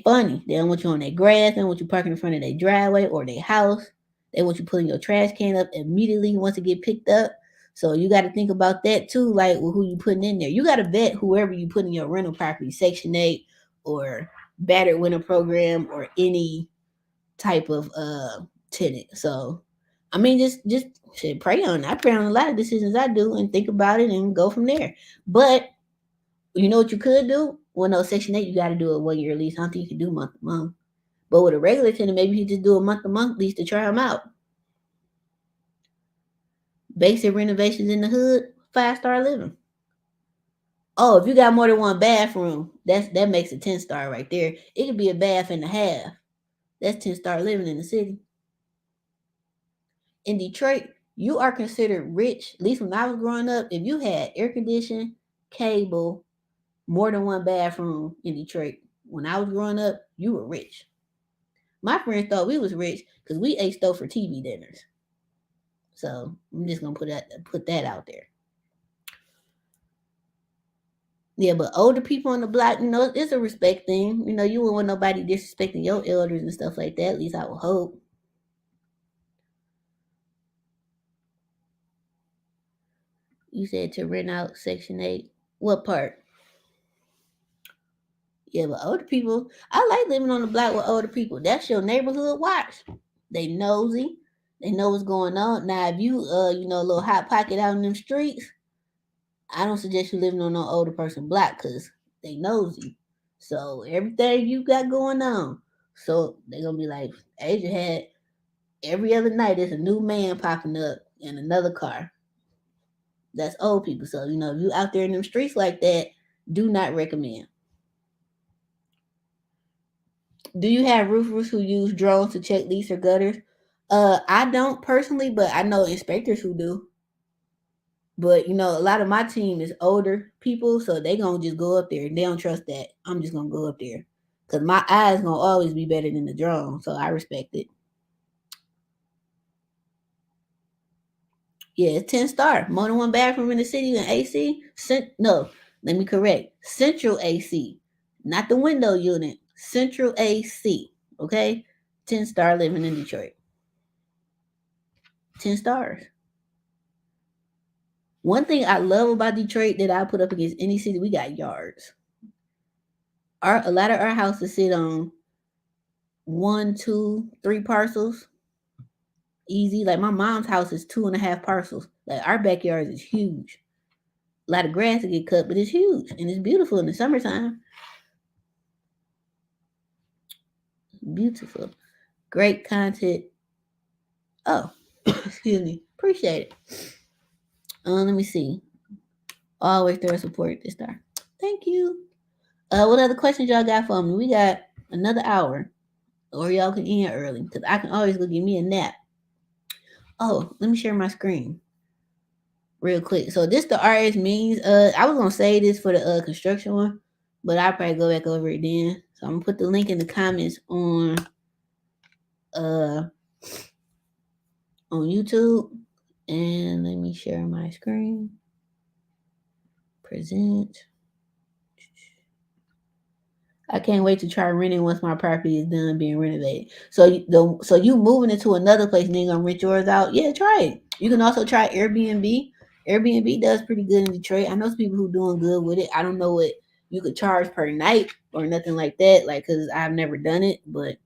funny. They don't want you on their grass. They don't want you parking in front of their driveway or their house. They want you putting your trash can up immediately once it get picked up. So you got to think about that too, like who you putting in there. You got to vet whoever you put in your rental property, Section 8 or battered winter program or any type of tenant. So I mean, just shit, pray on it. I pray on a lot of decisions I do and think about it and go from there. But you know what you could do? Well, no, Section 8, you got to do a 1 year lease. I don't think you can do month to month. But with a regular tenant, maybe you just do a month to month lease to try them out. Basic renovations in the hood, 5-star living. Oh, if you got more than one bathroom, that makes a 10-star right there. It could be a bath and a half. That's 10-star living in the city. In Detroit, you are considered rich. At least when I was growing up, if you had air conditioning, cable, more than one bathroom in Detroit, when I was growing up, you were rich. My friends thought we was rich because we ate stuff for TV dinners. So I'm just gonna put that out there. Yeah, but older people on the block, it's a respect thing. You wouldn't want nobody disrespecting your elders and stuff like that. At least I would hope. You said to rent out Section 8. What part? Yeah, but older people, I like living on the block with older people. That's your neighborhood watch. They nosy. They know what's going on. Now, if you, a little hot pocket out in them streets, I don't suggest you living on no older person block because they nosy. So everything you got going on. So they're gonna be like, Asia had every other night there's a new man popping up in another car. That's old people. So, if you out there in them streets like that, do not recommend. Do you have roofers who use drones to check leaks or gutters? I don't personally, but I know inspectors who do. But a lot of my team is older people, so they gonna just go up there. They don't trust that. I'm just gonna go up there because my eyes gonna always be better than the drone, so I respect it. Yeah, it's 10 star. More than one bathroom in the city and AC. No, let me correct. Central AC, not the window unit. Central AC. Okay, 10 star living in Detroit. 10 stars. One thing I love about Detroit that I put up against any city, we got yards. A lot of our houses sit on one, two, three parcels. Easy. Like my mom's house is 2.5 parcels. Like our backyard is huge. A lot of grass to get cut, but it's huge and it's beautiful in the summertime. Beautiful. Great content. Oh, excuse me. Appreciate it. Let me see. Always there to support this star. Thank you. What other questions y'all got for me? We got another hour. Or y'all can end early. Because I can always go give me a nap. Oh, let me share my screen real quick. So this the RS means. I was gonna say this for the construction one, but I'll probably go back over it then. So I'm gonna put the link in the comments uh on YouTube. And let me share my screen. Present. I can't wait to try renting once my property is done being renovated. So you moving into another place and then gonna rent yours out? Yeah, try it. You can also try Airbnb. Airbnb does pretty good in Detroit. I know some people who doing good with it. I don't know what you could charge per night or nothing like that, like because I've never done it. But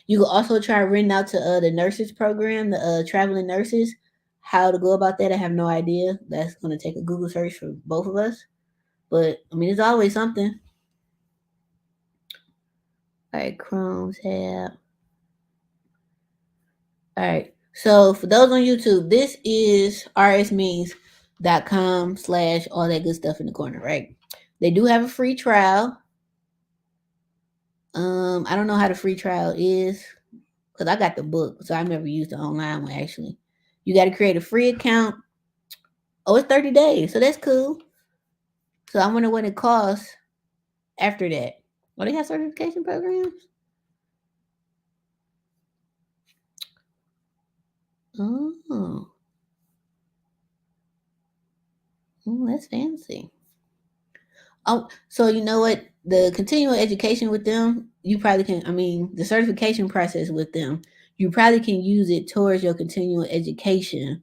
you could also try renting out to the nurses program, the traveling nurses. How to go about that, I have no idea. That's gonna take a Google search for both of us. But I mean, it's always something. All right, Chrome tab. All right. So for those on YouTube, this is rsmeans.com / all that good stuff in the corner, right? They do have a free trial. I don't know how the free trial is because I got the book, so I've never used the online one actually. You got to create a free account. Oh, it's 30 days, so that's cool. So I wonder what it costs after that. Oh, they have certification programs? Oh, that's fancy. Oh, so you know what? The continual education with them, you probably can. I mean, the certification process with them, you probably can use it towards your continual education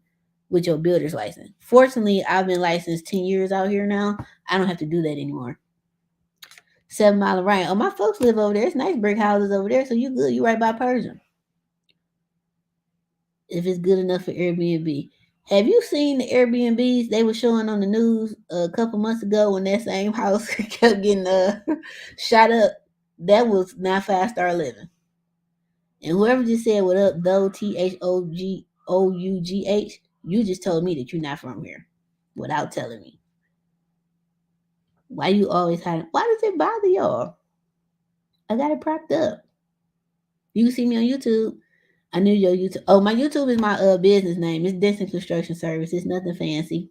with your builder's license. Fortunately, I've been licensed 10 years out here now. I don't have to do that anymore. 7 Mile Ryan. Oh, my folks live over there. It's nice brick houses over there, so you good. You right by Persian. If it's good enough for Airbnb. Have you seen the Airbnbs they were showing on the news a couple months ago when that same house kept getting shot up? That was not 5 star living. And whoever just said what up, though THOGOUGH, you just told me that you're not from here without telling me. Why you always hiding? Why does it bother y'all? I got it propped up. You can see me on YouTube. I knew your YouTube. Oh, my YouTube is my business name. It's Denson Construction Service. It's nothing fancy.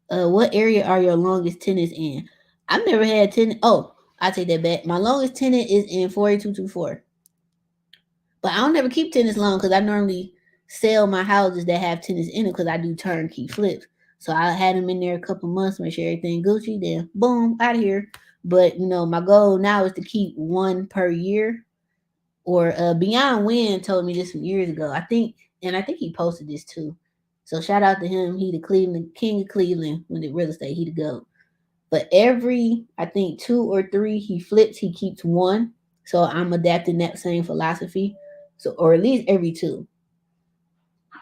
What area are your longest tenants in? I've never had tenant. Oh, I take that back. My longest tenant is in 48224. But I don't never keep tenants long because I normally sell my houses that have tenants in them because I do turnkey flips. So I had them in there a couple months, make sure everything Gucci. Then boom, out of here. But my goal now is to keep one per year. Or Beyond Wind told me this some years ago. I think he posted this too. So shout out to him. He the Cleveland King of Cleveland when the real estate. He the GOAT. But every I think 2 or 3 he flips, he keeps one. So I'm adapting that same philosophy. So or at least every two.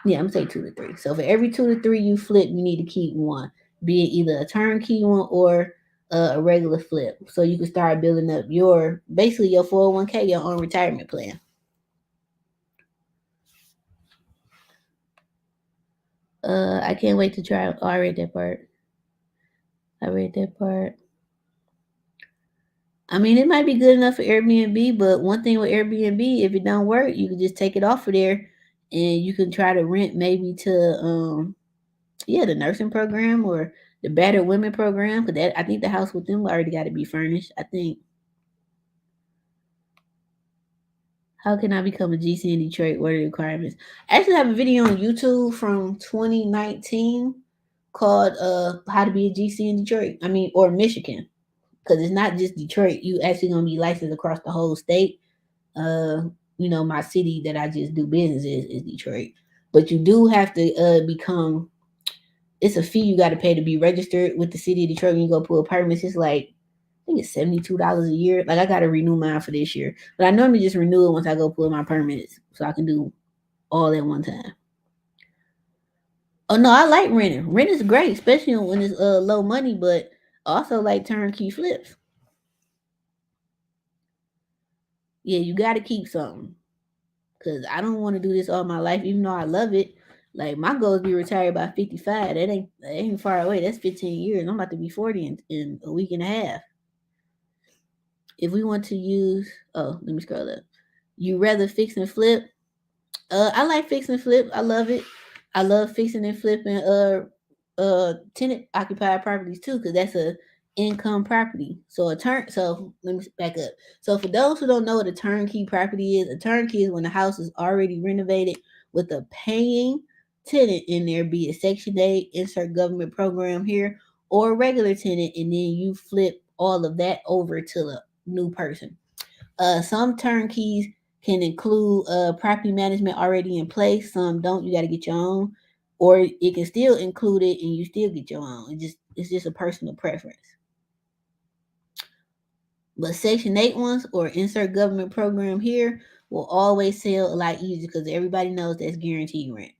Yeah, I'm gonna say 2 to 3. So for every 2 to 3 you flip, you need to keep one. Be it either a turnkey one or a regular flip. So you can start building up your basically your 401k, your own retirement plan. I can't wait to try. Oh, I read that part. I mean, it might be good enough for Airbnb, but one thing with Airbnb, if it don't work, you can just take it off of there, and you can try to rent maybe to the nursing program or the battered women program. Because that I think the house with them already got to be furnished. I think. How can I become a GC in Detroit? What are the requirements? I actually have a video on YouTube from 2019 called How to Be a GC in Detroit. I mean, or Michigan, because it's not just Detroit. You actually gonna be licensed across the whole state. Uh, my city that I just do business is Detroit, but you do have to become. It's a fee you got to pay to be registered with the city of Detroit. When you go pull permits, it's like I think it's $72 a year. Like I got to renew mine for this year, but I normally just renew it once I go pull my permits, so I can do all at one time. Oh no, I like renting. Rent is great, especially when it's low money, but I also like turnkey flips. Yeah, you got to keep something because I don't want to do this all my life, even though I love it. Like my goal is to be retired by 55. That ain't far away. That's 15 years. I'm about to be 40 in a week and a half. If we want to use, oh, let me scroll up. You rather fix and flip? I like fix and flip. I love it. I love fixing and flipping tenant occupied properties too, because that's a income property. So let me back up. So for those who don't know what a turnkey property is, a turnkey is when the house is already renovated with a paying tenant in there, be it Section 8, insert government program here, or a regular tenant, and then you flip all of that over to the new person. Some turnkeys can include property management already in place. Some don't. You got to get your own, or it can still include it and you still get your own. It's just a personal preference. But Section 8 ones or insert government program here will always sell a lot easier because everybody knows that's guaranteed rent.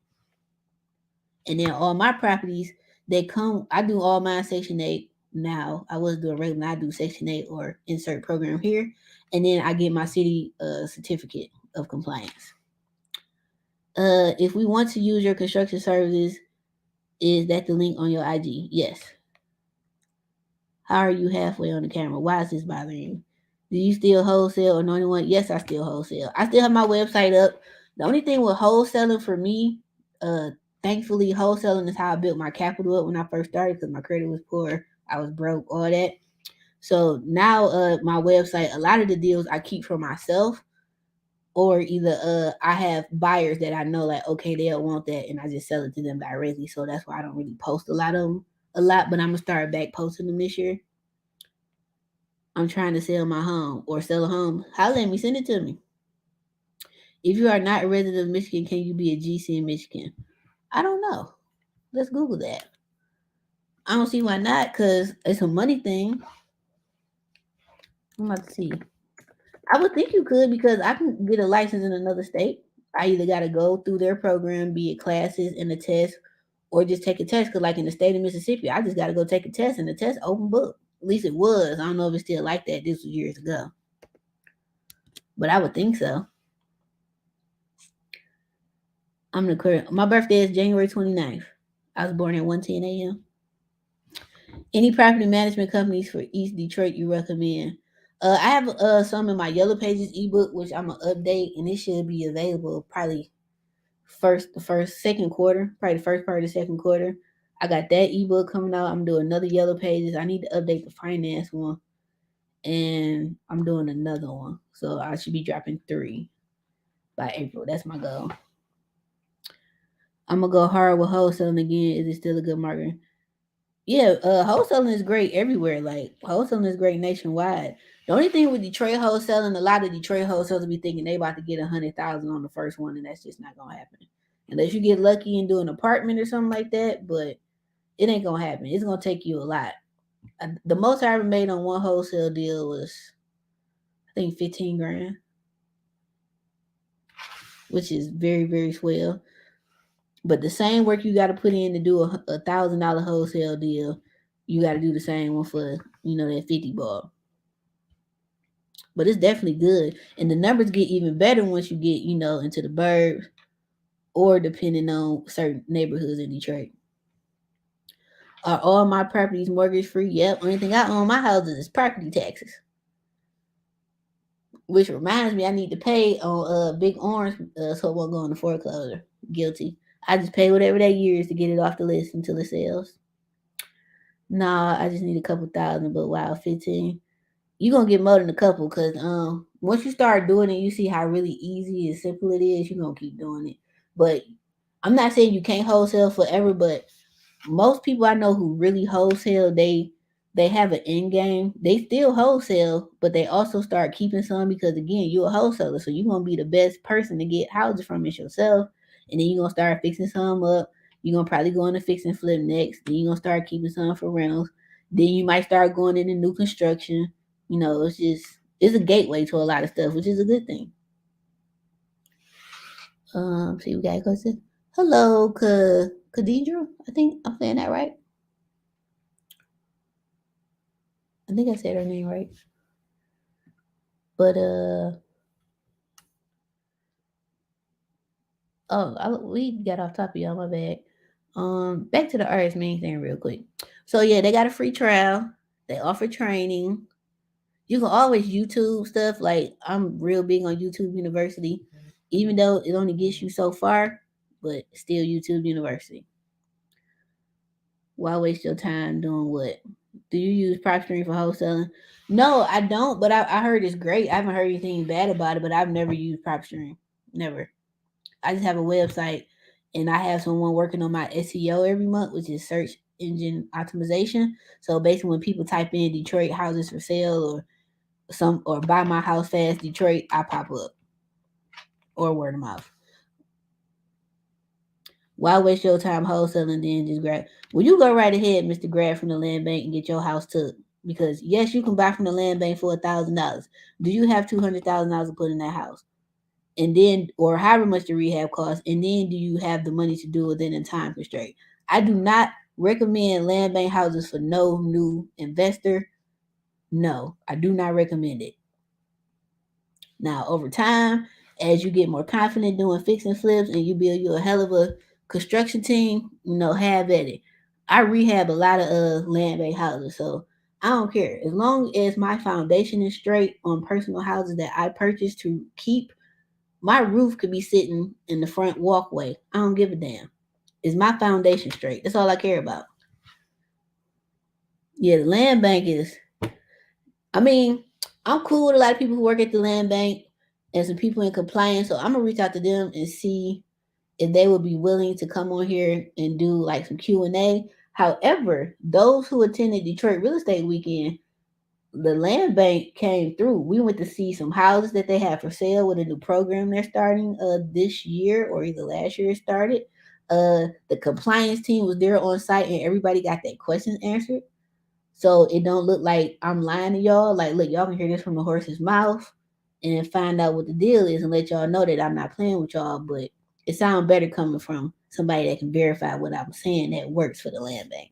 And then all my properties, they come. I do all mine Section 8 now. I was doing regular. I do Section 8 or insert program here, and then I get my city certificate of compliance. If we want to use your construction services, is that the link on your IG? Yes. How are you halfway on the camera? Why is this bothering you? Do you still wholesale or no one? Yes, I still wholesale. I still have my website up. The only thing with wholesaling for me, uh, thankfully, wholesaling is how I built my capital up when I first started because my credit was poor. I was broke, all that. So now, my website, a lot of the deals I keep for myself, or either I have buyers that I know like okay they'll want that and I just sell it to them directly. So that's why I don't really post a lot of them but I'm gonna start back posting them this year. I'm trying to sell my home or sell a home. Holla at me, send it to me. If you are not a resident of Michigan, can you be a GC in Michigan? I don't know. Let's Google that. I don't see why not because it's a money thing. I'm about to see. I would think you could because I can get a license in another state. I either got to go through their program, be it classes and a test, or just take a test. Because, like in the state of Mississippi, I just got to go take a test, and the test open book. At least it was. I don't know if it's still like that. This was years ago, but I would think so. I'm the current. My birthday is January 29th. I was born at 1:10 a.m. Any property management companies for East Detroit you recommend? I have some in my Yellow Pages ebook, which I'm gonna update, and it should be available probably second quarter, probably the first part of the second quarter. I got that ebook coming out. I'm doing another Yellow Pages. I need to update the finance one, and I'm doing another one. So I should be dropping 3 by April. That's my goal. I'm gonna go hard with wholesaling again. Is it still a good market? Yeah, wholesaling is great everywhere. Like wholesaling is great nationwide. The only thing with Detroit wholesaling, a lot of Detroit wholesalers be thinking they about to get 100,000 on the first one, and that's just not gonna happen unless you get lucky and do an apartment or something like that. But it ain't gonna happen. It's gonna take you a lot. The most I ever made on one wholesale deal was I think 15 grand, which is very very swell. But the same work you got to put in to do a $1,000 wholesale deal, you got to do the same one for that 50 ball. But it's definitely good, and the numbers get even better once you get into the burbs or depending on certain neighborhoods in Detroit. Are all my properties mortgage free? Yep. Only thing I own my houses is property taxes. Which reminds me, I need to pay on Big Orange so it won't go into foreclosure. Guilty. I just pay whatever that year is to get it off the list until it sells. Nah, I just need a couple thousand, but wow, 15. You gonna get more than a couple because once you start doing it, you see how really easy and simple it is. You gonna keep doing it. But I'm not saying you can't wholesale forever, but most people I know who really wholesale, they have an end game. They still wholesale, but they also start keeping some because again, you're a wholesaler, so you're gonna be the best person to get houses from it yourself, and then you're gonna start fixing some up. You're gonna probably go into fix and flip next. Then you're gonna start keeping some for rentals. Then you might start going into new construction. It's a gateway to a lot of stuff, which is a good thing. See, we got a question. Hello, Khadidra. I think I'm saying that right. I think I said her name right. But we got off topic, y'all. My bad. Back to the artist main thing real quick. So yeah, they got a free trial. They offer training. You can always YouTube stuff. Like I'm real big on YouTube University, even though it only gets you so far, but still YouTube University. Why waste your time doing what? Do you use prop stream for wholesaling? No, I don't. But I heard it's great. I haven't heard anything bad about it, but I've never used prop stream. Never. I just have a website and I have someone working on my SEO every month, which is search engine optimization. So basically when people type in Detroit houses for sale or buy my house fast Detroit, I pop up. Or word of mouth. Why waste your time wholesaling then just grab? Well, you go right ahead, Mr. Grab from the land bank and get your house took. Because yes, you can buy from the land bank for $1,000. Do you have $200,000 to put in that house? And then, or however much the rehab costs, and then do you have the money to do it within a time constraint? I do not recommend land bank houses for no new investor. No, I do not recommend it. Now, over time, as you get more confident doing fix and flips and you build you a hell of a construction team, have at it. I rehab a lot of land bank houses, so I don't care. As long as my foundation is straight on personal houses that I purchased to keep, my roof could be sitting in the front walkway. I don't give a damn. Is my foundation straight? That's all I care about. Yeah, the land bank is. I mean, I'm cool with a lot of people who work at the land bank and some people in compliance. So I'm gonna reach out to them and see if they would be willing to come on here and do like some Q&A. However, those who attended Detroit Real Estate Weekend, the land bank came through. We went to see some houses that they have for sale with a new program they're starting this year or either last year it started. The compliance team was there on site and everybody got their questions answered. So it don't look like I'm lying to y'all. Like, look, y'all can hear this from the horse's mouth and find out what the deal is and let y'all know that I'm not playing with y'all. But it sounds better coming from somebody that can verify what I'm saying that works for the land bank.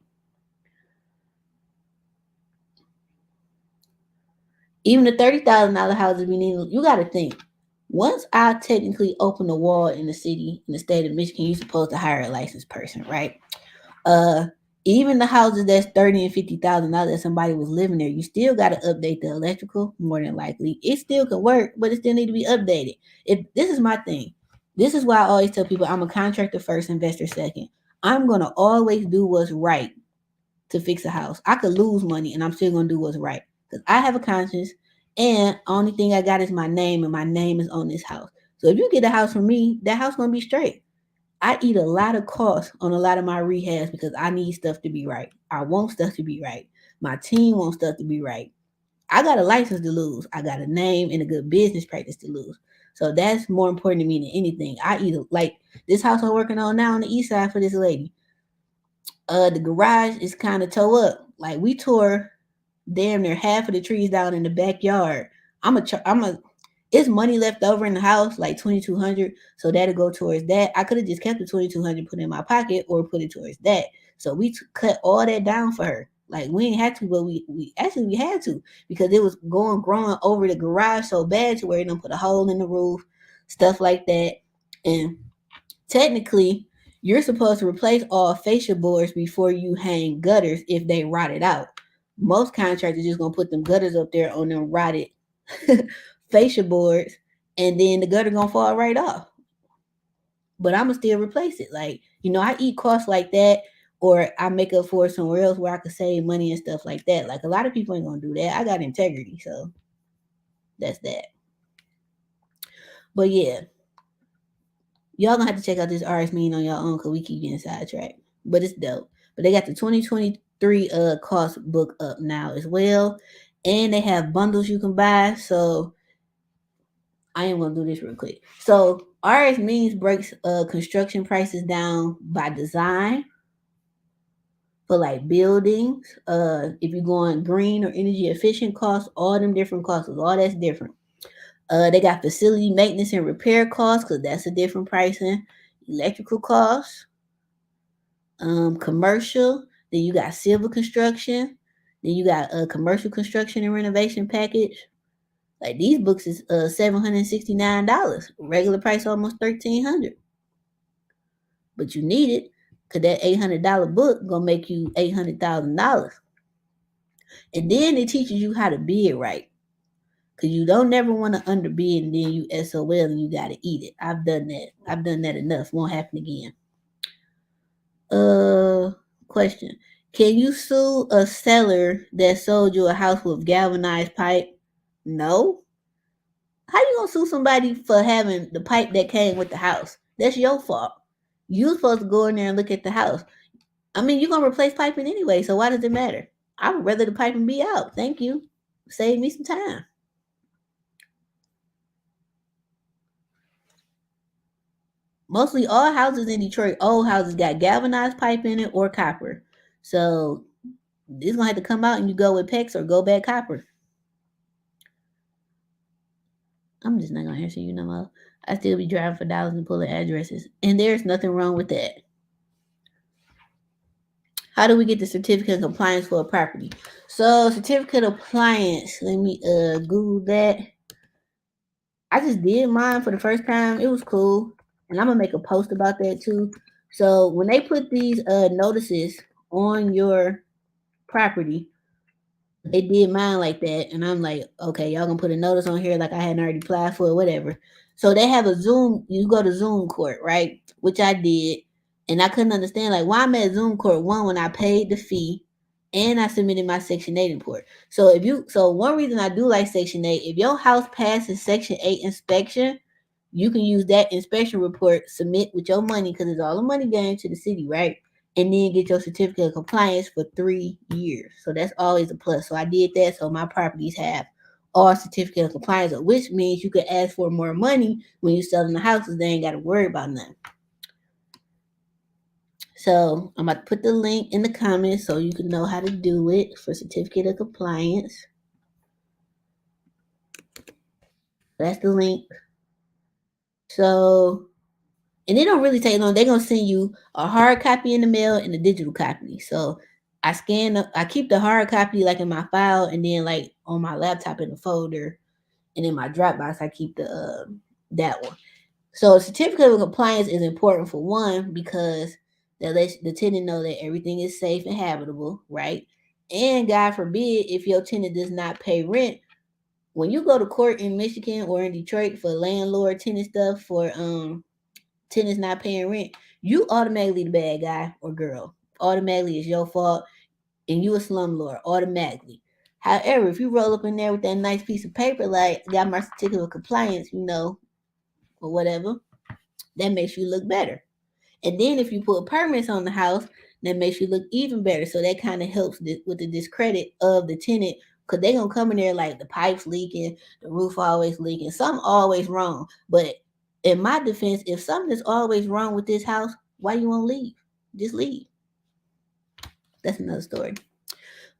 Even the $30,000 houses we need, you got to think. Once I technically open a wall in the city, in the state of Michigan, you're supposed to hire a licensed person, right? Uh, Even the houses that's $30,000 and $50,000 that somebody was living there, you still got to update the electrical. More than likely, it still can work, but it still need to be updated. If this is my thing, this is why I always tell people I'm a contractor first, investor second. I'm gonna always do what's right to fix a house. I could lose money, and I'm still gonna do what's right because I have a conscience. And only thing I got is my name, and my name is on this house. So if you get a house from me, that house gonna be straight. I eat a lot of costs on a lot of my rehabs because I need stuff to be right. I want stuff to be right. My team wants stuff to be right. I got a license to lose. I got a name and a good business practice to lose. So that's more important to me than anything. I either like this house I'm working on now on the east side for this lady. The garage is kind of toe up. Like we tore damn near half of the trees down in the backyard. It's money left over in the house, like 2,200. So that'll go towards that. I could have just kept the 2,200, put it in my pocket, or put it towards that. So we cut all that down for her. Like we ain't had to, but we actually had to because it was growing over the garage so bad to where it done put a hole in the roof, stuff like that. And technically, you're supposed to replace all fascia boards before you hang gutters if they rotted out. Most contractors just gonna put them gutters up there on them rotted fascia boards, and then the gutter gonna fall right off. But I'ma still replace it. Like, I eat costs like that, or I make up for it somewhere else where I could save money and stuff like that. Like a lot of people ain't gonna do that. I got integrity, so that's that. But yeah, y'all gonna have to check out this RS mean on your own because we keep getting sidetracked. But it's dope. But they got the 2023 cost book up now as well. And they have bundles you can buy. So I am gonna do this real quick. So RS means breaks construction prices down by design for like buildings. If you're going green or energy efficient costs, all them different costs, all that's different. They got facility maintenance and repair costs because that's a different pricing. Electrical costs, commercial. Then you got civil construction. Then you got a commercial construction and renovation package. Like these books is $769. Regular price almost $1,300. But you need it because that $800 book gonna make you $800,000. And then it teaches you how to bid right. Cause you don't never want to underbid and then you SOL and you gotta eat it. I've done that. I've done that enough. Won't happen again. Question. Can you sue a seller that sold you a house with galvanized pipe? No. How you gonna sue somebody for having the pipe that came with the house? That's your fault. You supposed to go in there and look at the house. I mean, you're gonna replace piping anyway, so why does it matter? I would rather the piping be out. Thank you. Save me some time. Mostly all houses in Detroit, old houses, got galvanized pipe in it or copper. So it's gonna have to come out and you go with PEX or go back copper. I'm just not gonna answer you no more. I still be driving for dollars and pulling addresses. And there's nothing wrong with that. How do we get the certificate of compliance for a property? So certificate of compliance, let me Google that. I just did mine for the first time. It was cool. And I'm gonna make a post about that too. So when they put these notices on your property, they did mine like that, and I'm like, okay, y'all gonna put a notice on here like I hadn't already applied for it, whatever. So they have a Zoom. You go to Zoom court, right? Which I did, and I couldn't understand like why I'm at Zoom court. One, when I paid the fee, and I submitted my Section 8 report. So one reason I do like Section 8, if your house passes Section 8 inspection, you can use that inspection report, submit with your money because it's all the money going to the city, right? And then get your certificate of compliance for 3 years. So that's always a plus. So I did that. So my properties have all certificate of compliance, which means you can ask for more money when you're selling the houses. They ain't got to worry about nothing. So I'm about to put the link in the comments so you can know how to do it for certificate of compliance. That's the link. So, and they don't really take long. They're gonna send you a hard copy in the mail and a digital copy. So I keep the hard copy like in my file, and then like on my laptop in the folder, and in my Dropbox I keep the that one. So certificate of compliance is important for one because that lets the tenant know that everything is safe and habitable, right? And God forbid if your tenant does not pay rent, when you go to court in Michigan or in Detroit for landlord tenant stuff for tenants not paying rent, you automatically the bad guy or girl. Automatically it's your fault and you a slumlord automatically. However, if you roll up in there with that nice piece of paper, like got my certificate of compliance, or whatever, that makes you look better. And then if you put permits on the house, that makes you look even better. So that kind of helps with the discredit of the tenant because they're going to come in there like the pipes leaking, the roof always leaking, something always wrong. But in my defense, if something is always wrong with this house, why you won't leave? Just leave. That's another story.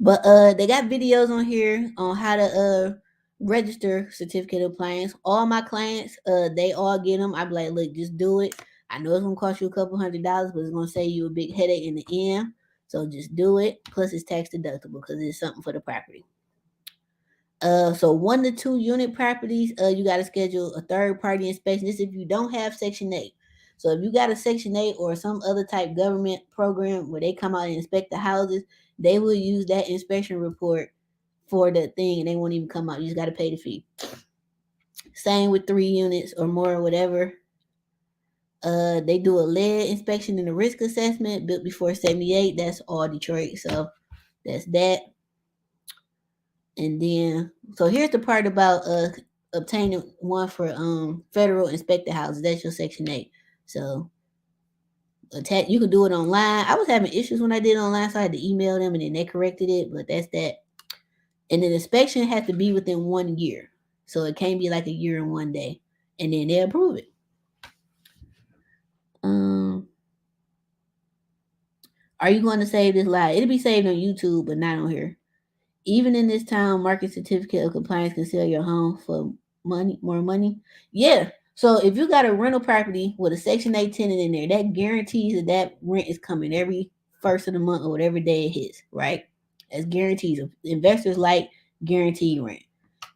But they got videos on here on how to register certificate of compliance. All my clients, they all get them. I be like, look, just do it. I know it's gonna cost you a couple $100, but it's gonna save you a big headache in the end. So just do it. Plus, it's tax deductible because it's something for the property. So 1 to 2 unit properties, you got to schedule a third party inspection. This if you don't have Section 8. So if you got a Section 8 or some other type government program where they come out and inspect the houses, they will use that inspection report for the thing and they won't even come out. You just got to pay the fee. Same with 3 units or more or whatever. They do a lead inspection and a risk assessment. Built before 78. That's all Detroit. So that's that. And then, so here's the part about obtaining one for federal inspected houses. That's your Section 8. So you can do it online. I was having issues when I did it online, so I had to email them and then they corrected it. But that's that. And the inspection has to be within 1 year. So it can't be like a year and 1 day. And then they approve it. Are you going to save this live? It'll be saved on YouTube, but not on here. Even in this town, market certificate of compliance can sell your home for more money. Yeah. So if you got a rental property with a Section 8 tenant in there, that guarantees that rent is coming every first of the month or whatever day it hits, right? That's guarantees. Investors like guaranteed rent.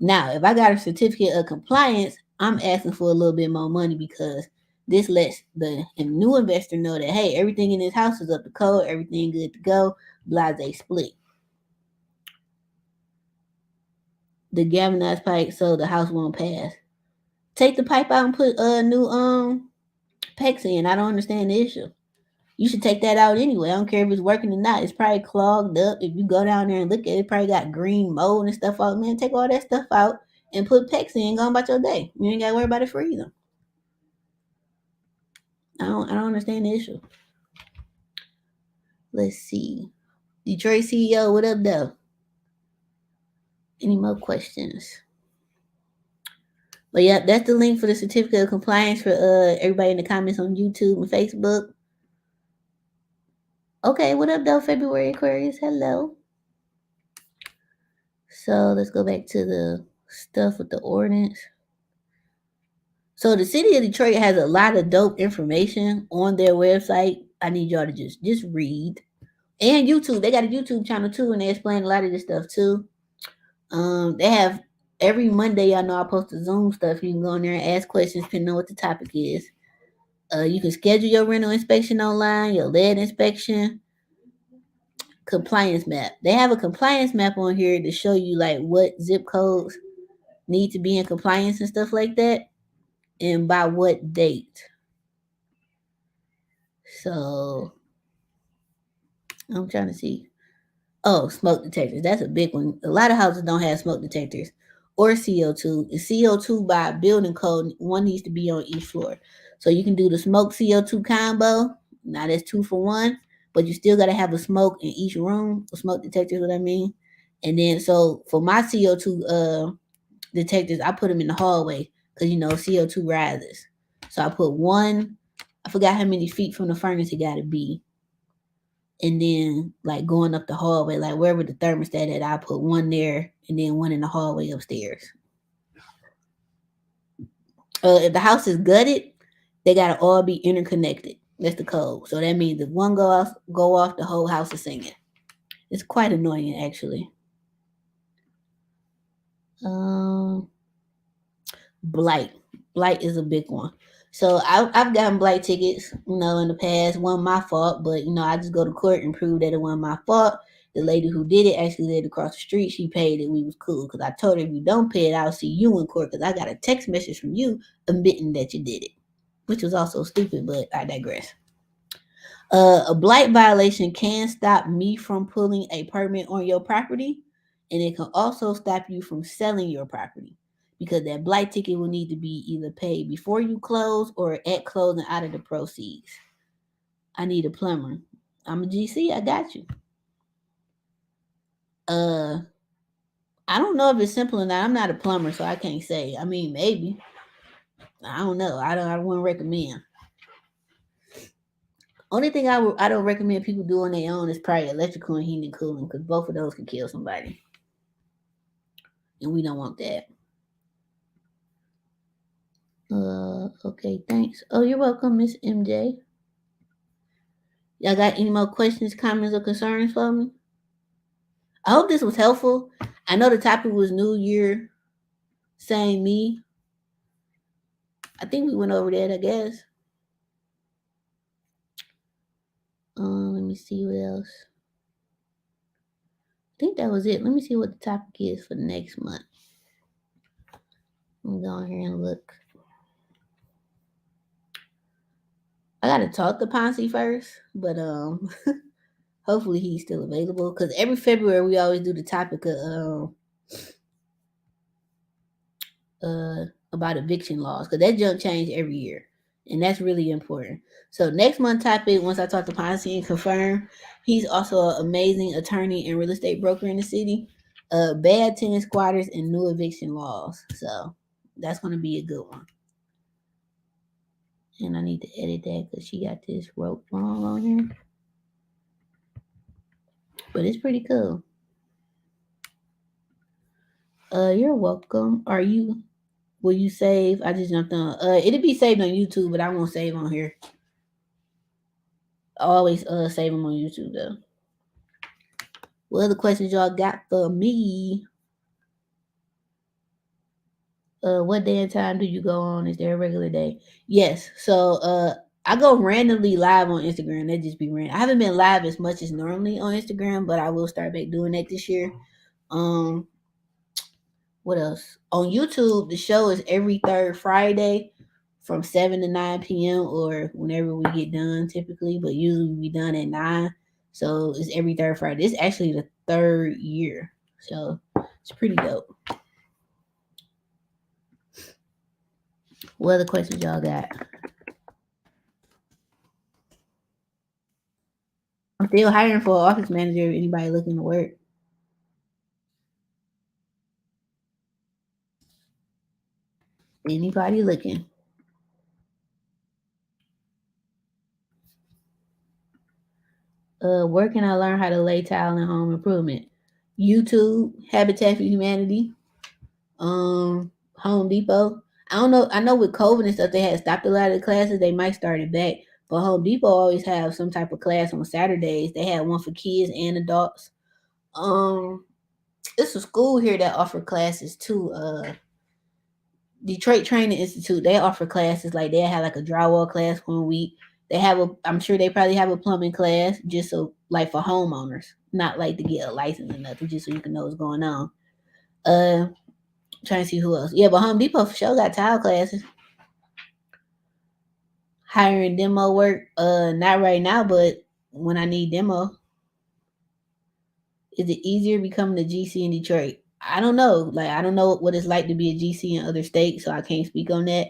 Now, if I got a certificate of compliance, I'm asking for a little bit more money because this lets the new investor know that, hey, everything in this house is up to code, everything good to go, blase split. The galvanized pipe so the house won't pass. Take the pipe out and put new PEX in. I don't understand the issue. You should take that out anyway. I don't care if it's working or not. It's probably clogged up. If you go down there and look at it, probably got green mold and stuff out. Man, take all that stuff out and put PEX in. Go about your day. You ain't got to worry about it freezing. I don't understand the issue. Let's see. Detroit CEO, what up, though? Any more questions? But yeah, that's the link for the certificate of compliance for everybody in the comments on YouTube and Facebook. Okay, what up, though, February Aquarius? Hello. So let's go back to the stuff with the ordinance. So the city of Detroit has a lot of dope information on their website. I need y'all to just read. And YouTube, they got a YouTube channel too, and they explain a lot of this stuff too. They have every Monday. Y'all know I post the Zoom stuff. You can go in there and ask questions depending on what the topic is. You can schedule your rental inspection online, your lead inspection, compliance map. They have a compliance map on here to show you like what zip codes need to be in compliance and stuff like that, and by what date. So I'm trying to see. Oh, smoke detectors. That's a big one. A lot of houses don't have smoke detectors or CO2. The CO2 by building code, one needs to be on each floor. So you can do the smoke CO2 combo. Now that's 2 for 1, but you still got to have a smoke in each room. A smoke detector is what I mean. And then so for my CO2 detectors, I put them in the hallway because CO2 rises. So I put one. I forgot how many feet from the furnace it got to be. And then like going up the hallway, like wherever the thermostat at, I put one there and then one in the hallway upstairs. If the house is gutted, they gotta all be interconnected. That's the code. So that means if one go off, the whole house is singing. It's quite annoying actually. Blight. Blight is a big one. So I've gotten blight tickets, in the past. Wasn't my fault, but I just go to court and prove that it wasn't my fault. The lady who did it actually lived across the street. She paid it. We was cool because I told her if you don't pay it, I'll see you in court because I got a text message from you admitting that you did it, which was also stupid, but I digress. A blight violation can stop me from pulling a permit on your property, and it can also stop you from selling your property because that blight ticket will need to be either paid before you close or at closing out of the proceeds. I need a plumber. I'm a GC. I got you. I don't know if it's simple or not. I'm not a plumber, so I can't say. I mean, maybe. I don't know. I wouldn't recommend. Only thing I don't recommend people do on their own is probably electrical and heating and cooling because both of those can kill somebody. And we don't want that. Okay, thanks. Oh, you're welcome, Miss MJ. Y'all got any more questions, comments, or concerns for me? I hope this was helpful. I know the topic was New Year, same me. I think we went over that, I guess. Let me see what else. I think that was it. Let me see what the topic is for next month. Let me go in here and look. I gotta talk to Ponce first, but hopefully he's still available. Cause every February we always do the topic of about eviction laws, cause that junk change every year, and that's really important. So next month topic, once I talk to Ponce and confirm, he's also an amazing attorney and real estate broker in the city. Bad tenant squatters and new eviction laws. So that's gonna be a good one. And I need to edit that because she got this rope wrong on here. But it's pretty cool. You're welcome. Will you save? I just jumped on. It'll be saved on YouTube, but I won't save on here. I always save them on YouTube though. What other questions y'all got for me? What day and time do you go on? Is there a regular day? Yes. So I go randomly live on Instagram. That just be random. I haven't been live as much as normally on Instagram, but I will start back doing that this year. What else? On YouTube, the show is every third Friday from 7 to 9 p.m. or whenever we get done typically, but usually we done at 9. So it's every third Friday. It's actually the third year. So it's pretty dope. What other questions y'all got? I'm still hiring for an office manager if anybody looking to work. Anybody looking? Where can I learn how to lay tile in home improvement? YouTube, Habitat for Humanity, Home Depot. I don't know. I know with COVID and stuff, they had stopped a lot of the classes. They might start it back. But Home Depot always have some type of class on Saturdays. They had one for kids and adults. Um, it's a school here that offer classes too. Detroit Training Institute. They offer classes like they have like a drywall class 1 week. They have a. I'm sure they probably have a plumbing class just so like for homeowners, not like to get a license or nothing, just so you can know what's going on. Trying to see who else. Yeah, but Home Depot for sure got tile classes. Hiring demo work. Not right now, but when I need demo. Is it easier becoming a GC in Detroit? I don't know. Like I don't know what it's like to be a GC in other states, so I can't speak on that.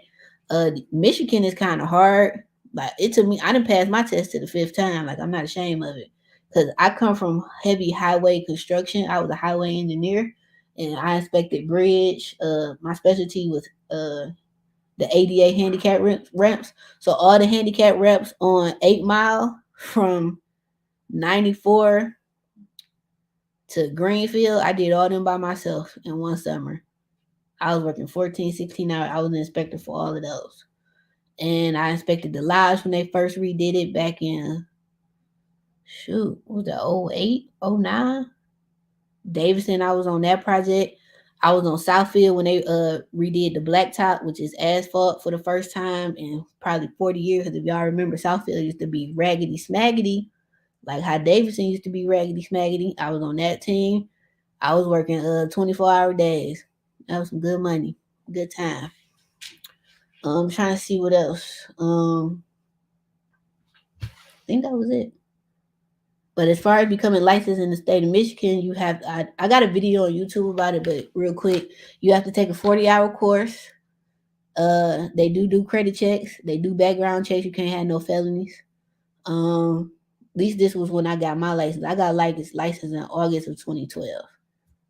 Michigan is kind of hard. Like it took me. I didn't pass my test to the 5th time. Like I'm not ashamed of it because I come from heavy highway construction. I was a highway engineer, and I inspected bridge. My specialty was the ADA handicap ramps. So all the handicap ramps on 8 Mile from 94 to Greenfield, I did all them by myself in one summer. I was working 14, 16 hours. I was an inspector for all of those. And I inspected the lodge when they first redid it back in, what was that, 08, 09? Davidson, I was on that project. I was on Southfield when they redid the blacktop, which is asphalt for the first time in probably 40 years. Because if y'all remember, Southfield used to be raggedy smaggedy, like how Davidson used to be raggedy smaggedy. I was on that team. I was working 24-hour days. That was some good money, good time. I'm trying to see what else. I think that was it. But as far as becoming licensed in the state of Michigan, you have I got a video on YouTube about it, but real quick, you have to take a 40-hour course. They do credit checks. They do background checks. You can't have no felonies. At least this was when I got my license. I got license in August of 2012.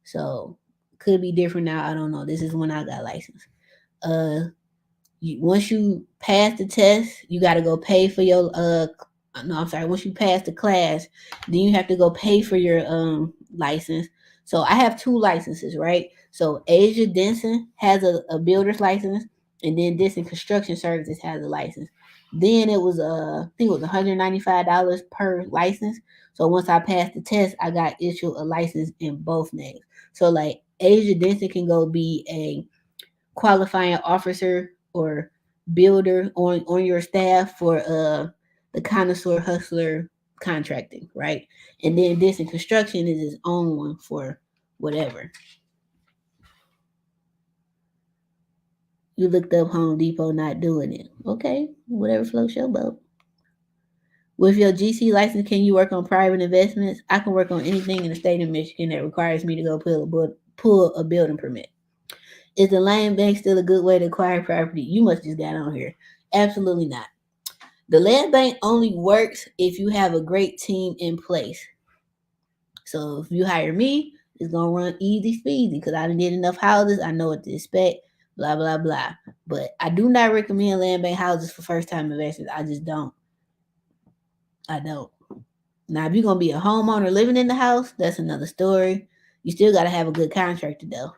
So could be different now. I don't know. This is when I got licensed. Once you pass the test, you got to go pay for your no, I'm sorry. Once you pass the class, then you have to go pay for your license. So I have 2 licenses, right? So Asia Denson has a builder's license, and then Denson Construction Services has a license. Then it was I think it was $195 per license. So once I passed the test, I got issued a license in both names. So like Asia Denson can go be a qualifying officer or builder on your staff for the connoisseur hustler contracting, right? And then this in construction is its own one for whatever. You looked up Home Depot not doing it. Okay, whatever floats your boat. With your GC license, can you work on private investments? I can work on anything in the state of Michigan that requires me to go pull a building permit. Is the land bank still a good way to acquire property? You must just got on here. Absolutely not. The land bank only works if you have a great team in place. So if you hire me, it's gonna run easy speedy because I done did enough houses. I know what to expect. Blah blah blah. But I do not recommend land bank houses for first time investors. I just don't. I don't. Now, if you're gonna be a homeowner living in the house, that's another story. You still gotta have a good contractor though.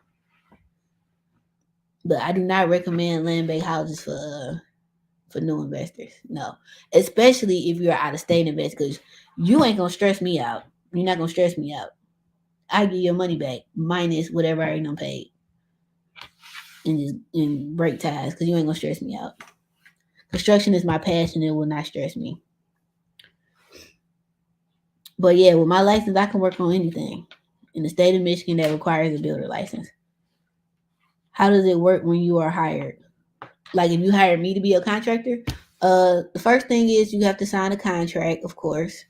But I do not recommend land bank houses for new investors. No, especially if you're out of state investor, because you ain't gonna stress me out. You're not gonna stress me out. I give your money back minus whatever I already done paid, and break ties because you ain't gonna stress me out. Construction is my passion; it will not stress me. But yeah, with my license, I can work on anything in the state of Michigan that requires a builder license. How does it work when you are hired? Like if you hire me to be a contractor, the first thing is you have to sign a contract, of course.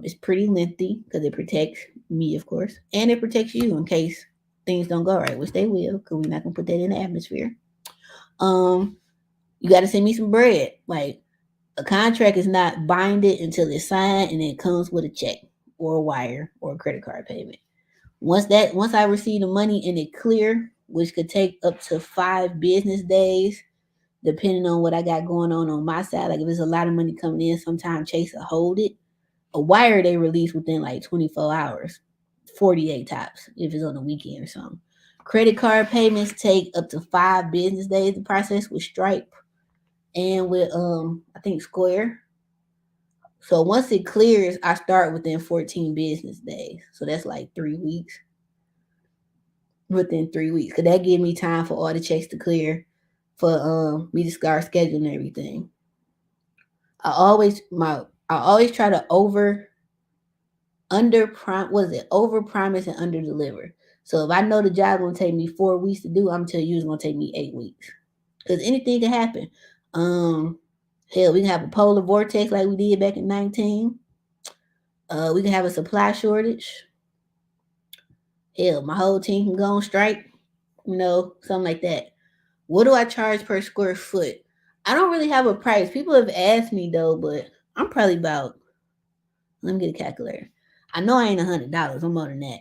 It's pretty lengthy because it protects me, of course, and it protects you in case things don't go right, which they will, because we're not gonna put that in the atmosphere. Um, you got to send me some bread. Like a contract is not binded until it's signed and it comes with a check or a wire or a credit card payment. Once I receive the money and it clear, which could take up to 5 business days, depending on what I got going on my side. Like if there's a lot of money coming in, sometimes Chase will hold it. A wire they release within like 24 hours, 48 tops if it's on the weekend or something. Credit card payments take up to 5 business days to process with Stripe and with I think Square. So once it clears, I start within 14 business days. So that's like 3 weeks. Within 3 weeks, cause that give me time for all the checks to clear, for me to start scheduling everything. I always try to over promise and under deliver. So if I know the job gonna take me 4 weeks to do, I'm gonna tell you it's gonna take me 8 weeks. Cause anything can happen. Um Hell, we can have a polar vortex like we did back in 19. We can have a supply shortage. Hell, my whole team can go on strike, something like that. What do I charge per square foot? I don't really have a price. People have asked me though, but I'm probably about, let me get a calculator. I know I ain't $100. I'm more than that.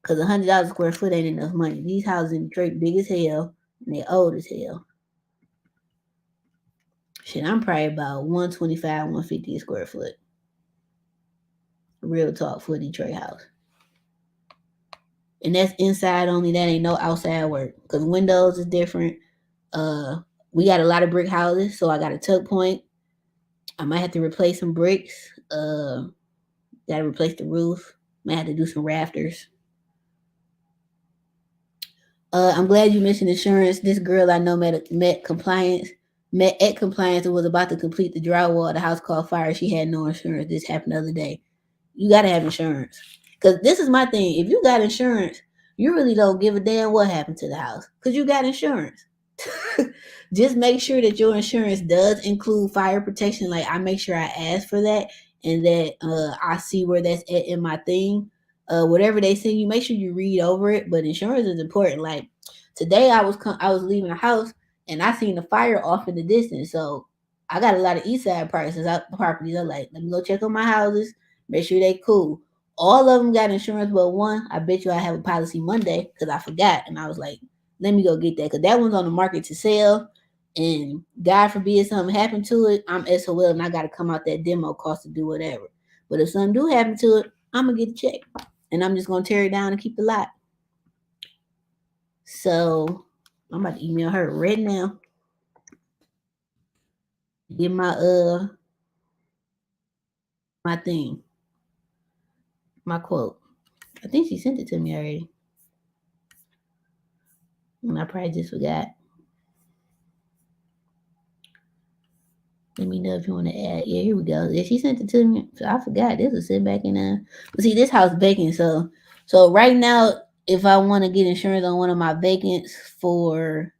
Cause $100 a square foot ain't enough money. These houses in Detroit big as hell and they old as hell. Shit, I'm probably about 125, 150 a square foot. Real talk for a Detroit house. And that's inside only. That ain't no outside work. Cause windows is different. We got a lot of brick houses, so I got a tuck point. I might have to replace some bricks. Gotta replace the roof. Might have to do some rafters. I'm glad you mentioned insurance. This girl I know met at compliance and was about to complete the drywall. The house caught fire. She had no insurance. This happened the other day. You gotta have insurance. Cause this is my thing. If you got insurance, you really don't give a damn what happened to the house. Cause you got insurance. Just make sure that your insurance does include fire protection. Like I make sure I ask for that and that I see where that's at in my thing. Whatever they send you, make sure you read over it. But insurance is important. Like today, I was leaving the house and I seen the fire off in the distance. So I got a lot of east side properties. I'm like, let me go check on my houses, make sure they cool. All of them got insurance, but one, I bet you I have a policy Monday because I forgot, and I was like, let me go get that because that one's on the market to sell. And God forbid something happened to it, I'm SOL and I got to come out that demo cost to do whatever. But if something do happen to it, I'm gonna get a check, and I'm just gonna tear it down and keep the lot. So I'm about to email her right now. Get my thing, my quote. I think she sent it to me already, and I probably just forgot. Let me know if you want to add. Yeah, here we go. Yeah, she sent it to me. So I forgot. This was sitting back in But see, this house vacant. So right now, if I want to get insurance on one of my vacants for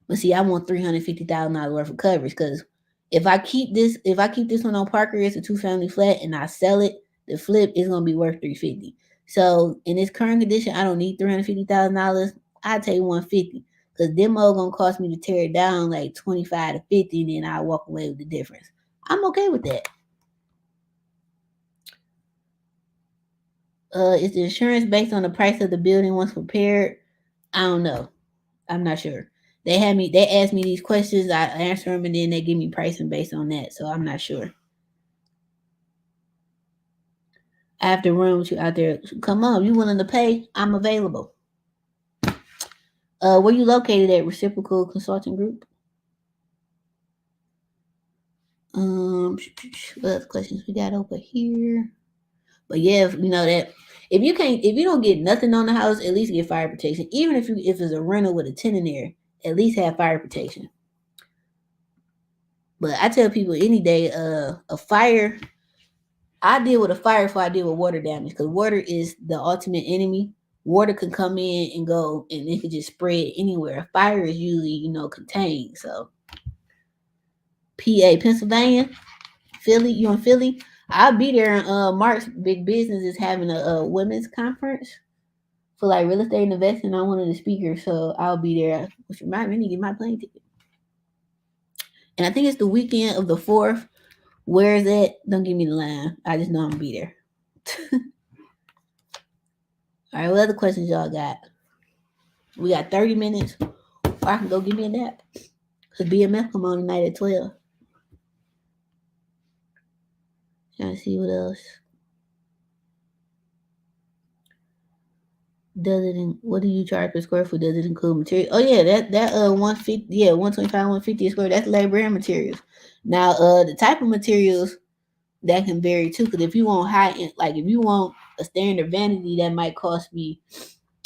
But see, I want $350,000 worth of coverage because if I keep this one on Parker, it's a 2-family flat, and I sell it, the flip is gonna be worth 350. So in this current condition, I don't need $350,000. I take 150 because demo gonna cost me to tear it down like 25 to 50, and then I walk away with the difference. I'm okay with that. Is the insurance based on the price of the building once prepared? I don't know. I'm not sure. They asked me these questions, I answer them, and then they give me pricing based on that. So I'm not sure. I have to run with you out there. Come on, you willing to pay? I'm available. Where you located at? Reciprocal Consulting Group. What other questions we got over here? But yeah, you know that if you don't get nothing on the house, at least get fire protection. Even if it's a rental with a tenant there, at least have fire protection. But I tell people any day, a fire. I deal with a fire before I deal with water damage because water is the ultimate enemy. Water can come in and go, and it can just spread anywhere. A fire is usually, contained. So, PA, Pennsylvania, Philly, you in Philly? I'll be there. March Big Business is having a women's conference for like real estate and investing. I'm one of the speakers, so I'll be there. Which remind me to get my plane ticket. And I think it's the weekend of the 4th. Where is it? Don't give me the line. I just know I'm gonna be there. All right, what other questions y'all got? We got 30 minutes, or I can go give me a nap. Because BMF come on tonight at 12. Trying to see what else. What do you charge per square foot? Does it include material? Oh yeah, that 150, yeah, 125, 150 a square, that's labor and materials. Now the type of materials that can vary too, because if you want high end, like if you want a standard vanity that might cost me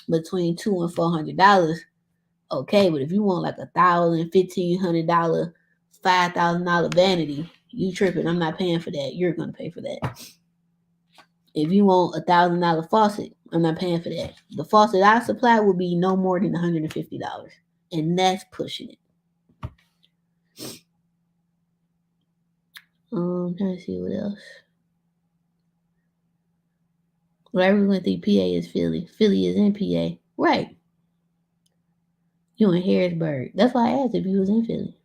between $200 and $400, okay. But if you want like $1,000, $1,500, $5,000 vanity, you tripping. I'm not paying for that. You're gonna pay for that. If you want $1,000 faucet, I'm not paying for that. The faucet I supply will be no more than $150, and that's pushing it. Trying to see what else. Well, everyone think PA is Philly. Philly is in PA, right? You in Harrisburg. That's why I asked if you was in Philly.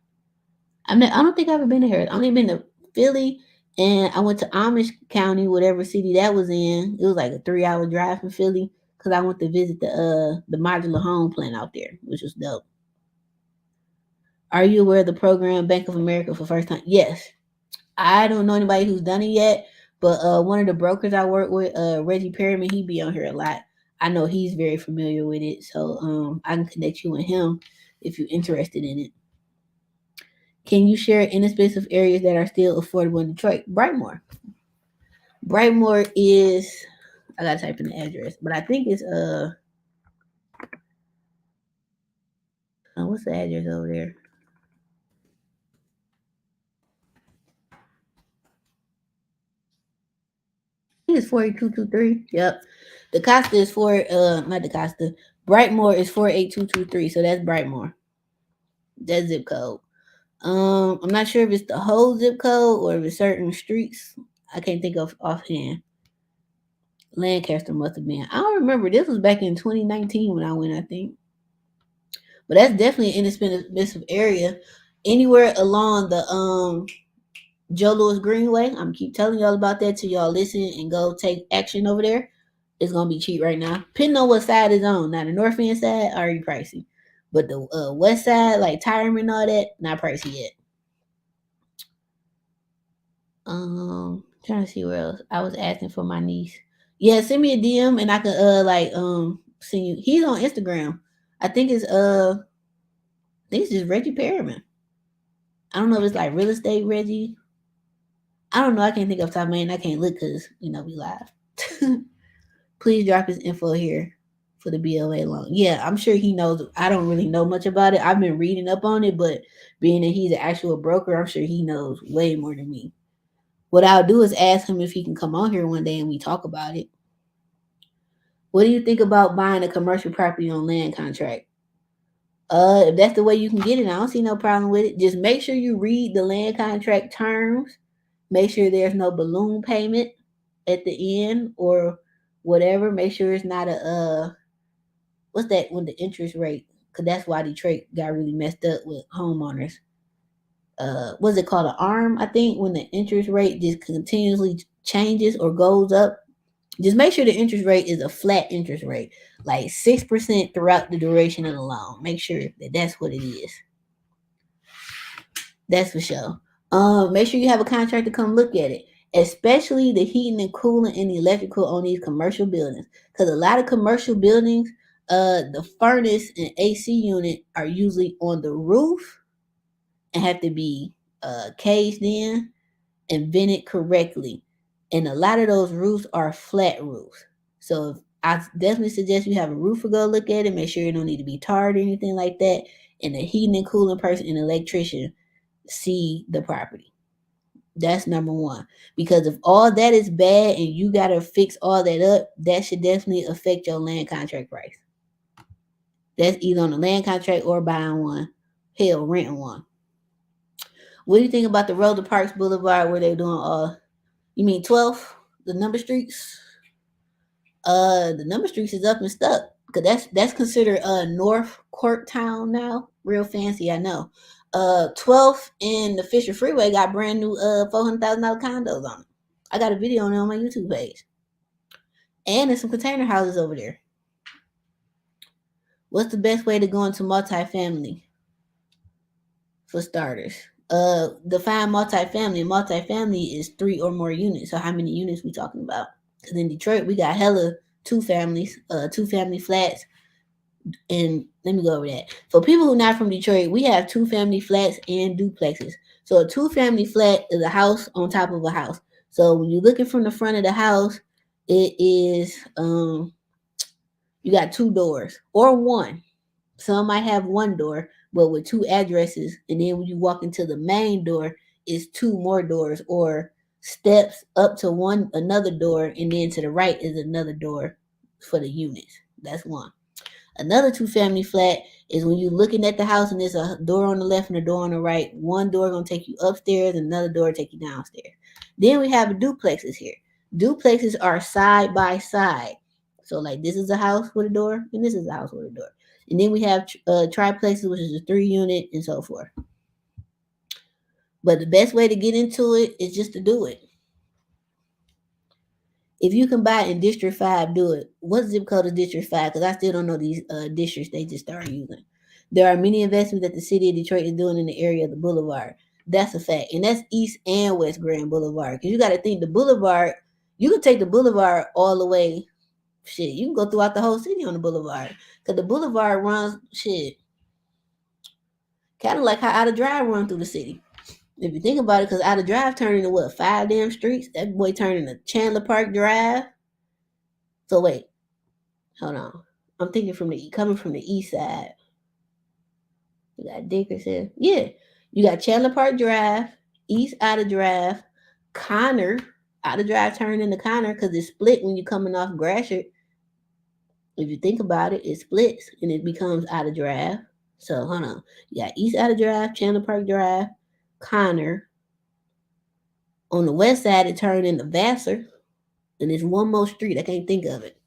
I don't think I've ever been to Harris. I've only been to Philly, and I went to Amish County, whatever city that was in. It was like a 3-hour drive from Philly because I went to visit the modular home plant out there, which was dope. Are you aware of the program Bank of America for first time? Yes. I don't know anybody who's done it yet, but one of the brokers I work with, Reggie Perryman, he be on here a lot. I know he's very familiar with it, so I can connect you with him if you're interested in it. Can you share inexpensive areas that are still affordable in Detroit? Brightmoor. Brightmoor is, I gotta type in the address, but I think it's what's the address over there? I think it's 48223. Yep. The Costa is not the Costa. Brightmoor is 48223. So that's Brightmoor. That zip code. I'm not sure if it's the whole zip code or if it's certain streets. I can't think of offhand. Lancaster must have been. I don't remember. This was back in 2019 when I went, I think. But that's definitely an inexpensive area. Anywhere along the Joe Louis Greenway. I'm keep telling y'all about that till y'all listen and go take action over there. It's gonna be cheap right now. Depending on what side it's on. Now the north end side already pricey, but the west side, like Tyram and all that, not pricey yet. Trying to see where else. I was asking for my niece. Yeah, send me a DM and I can send you. He's on Instagram. I think it's just Reggie Perriman. I don't know if it's like real estate Reggie. I don't know. I can't think of top man. I can't look because we live. Please drop his info here for the BOA loan. Yeah, I'm sure he knows. I don't really know much about it. I've been reading up on it, but being that he's an actual broker, I'm sure he knows way more than me. What I'll do is ask him if he can come on here one day and we talk about it. What do you think about buying a commercial property on land contract? If that's the way you can get it, I don't see no problem with it. Just make sure you read the land contract terms. Make sure there's no balloon payment at the end or whatever. Make sure it's not a what's that when the interest rate? Because that's why Detroit got really messed up with homeowners. What's it called? An arm, I think, when the interest rate just continuously changes or goes up. Just make sure the interest rate is a flat interest rate, like 6% throughout the duration of the loan. Make sure that that's what it is. That's for sure. Make sure you have a contractor come look at it, especially the heating and cooling and the electrical on these commercial buildings. Because a lot of commercial buildings, the furnace and AC unit are usually on the roof and have to be caged in and vented correctly. And a lot of those roofs are flat roofs. So I definitely suggest you have a roofer go look at it, make sure it don't need to be tarred or anything like that. And the heating and cooling person and electrician see the property. That's number one. Because if all that is bad and you gotta fix all that up, that should definitely affect your land contract price. That's either on the land contract or buying one. Hell, renting one. What do you think about the Rosa Parks Boulevard where they're doing you mean 12th? The number streets? The number streets is up and stuck. Cause that's considered North Courtown now. Real fancy, I know. 12th and the Fisher Freeway got brand new $400,000 condos on it. I got a video on it on my YouTube page. And there's some container houses over there. What's the best way to go into multifamily? For starters. Define multifamily. Multifamily is 3 or more units. So how many units we talking about? Because in Detroit, we got hella two family flats. And let me go over that. For people who are not from Detroit, we have 2 family flats and duplexes. So a 2 family flat is a house on top of a house. So when you're looking from the front of the house, it is you got 2 doors or one. Some might have 1 door, but with 2 addresses. And then when you walk into the main door, it's 2 more doors or steps up to another door, and then to the right is another door for the units. That's one. Another 2 family flat is when you're looking at the house and there's a door on the left and a door on the right. One door gonna take you upstairs, another door take you downstairs. Then we have duplexes here. Duplexes are side by side. So like this is a house with a door, and this is a house with a door. And then we have triplexes, which is a 3 unit, and so forth. But the best way to get into it is just to do it. If you can buy in District 5, do it. What zip code is District 5? Because I still don't know these districts they just started using. There are many investments that the city of Detroit is doing in the area of the boulevard. That's a fact. And that's East and West Grand Boulevard. Because you got to think the boulevard, you can take the boulevard all the way. Shit, you can go throughout the whole city on the boulevard. Because the boulevard runs, kind of like how Out of Drive run through the city. If you think about it, because Out of Drive turned into what, 5 damn streets? That boy turned into Chandler Park Drive. So wait, hold on. I'm thinking coming from the east side. You got Dickerson. Yeah. You got Chandler Park Drive, East Out of Drive, Connor. Out of Drive turned into Connor because it's split when you're coming off Gratiot. If you think about it, it splits and it becomes Out of Drive. So hold on. You got East Out of Drive, Chandler Park Drive, Connor. On the west side, it turned into Vassar. And there's one more street. I can't think of it.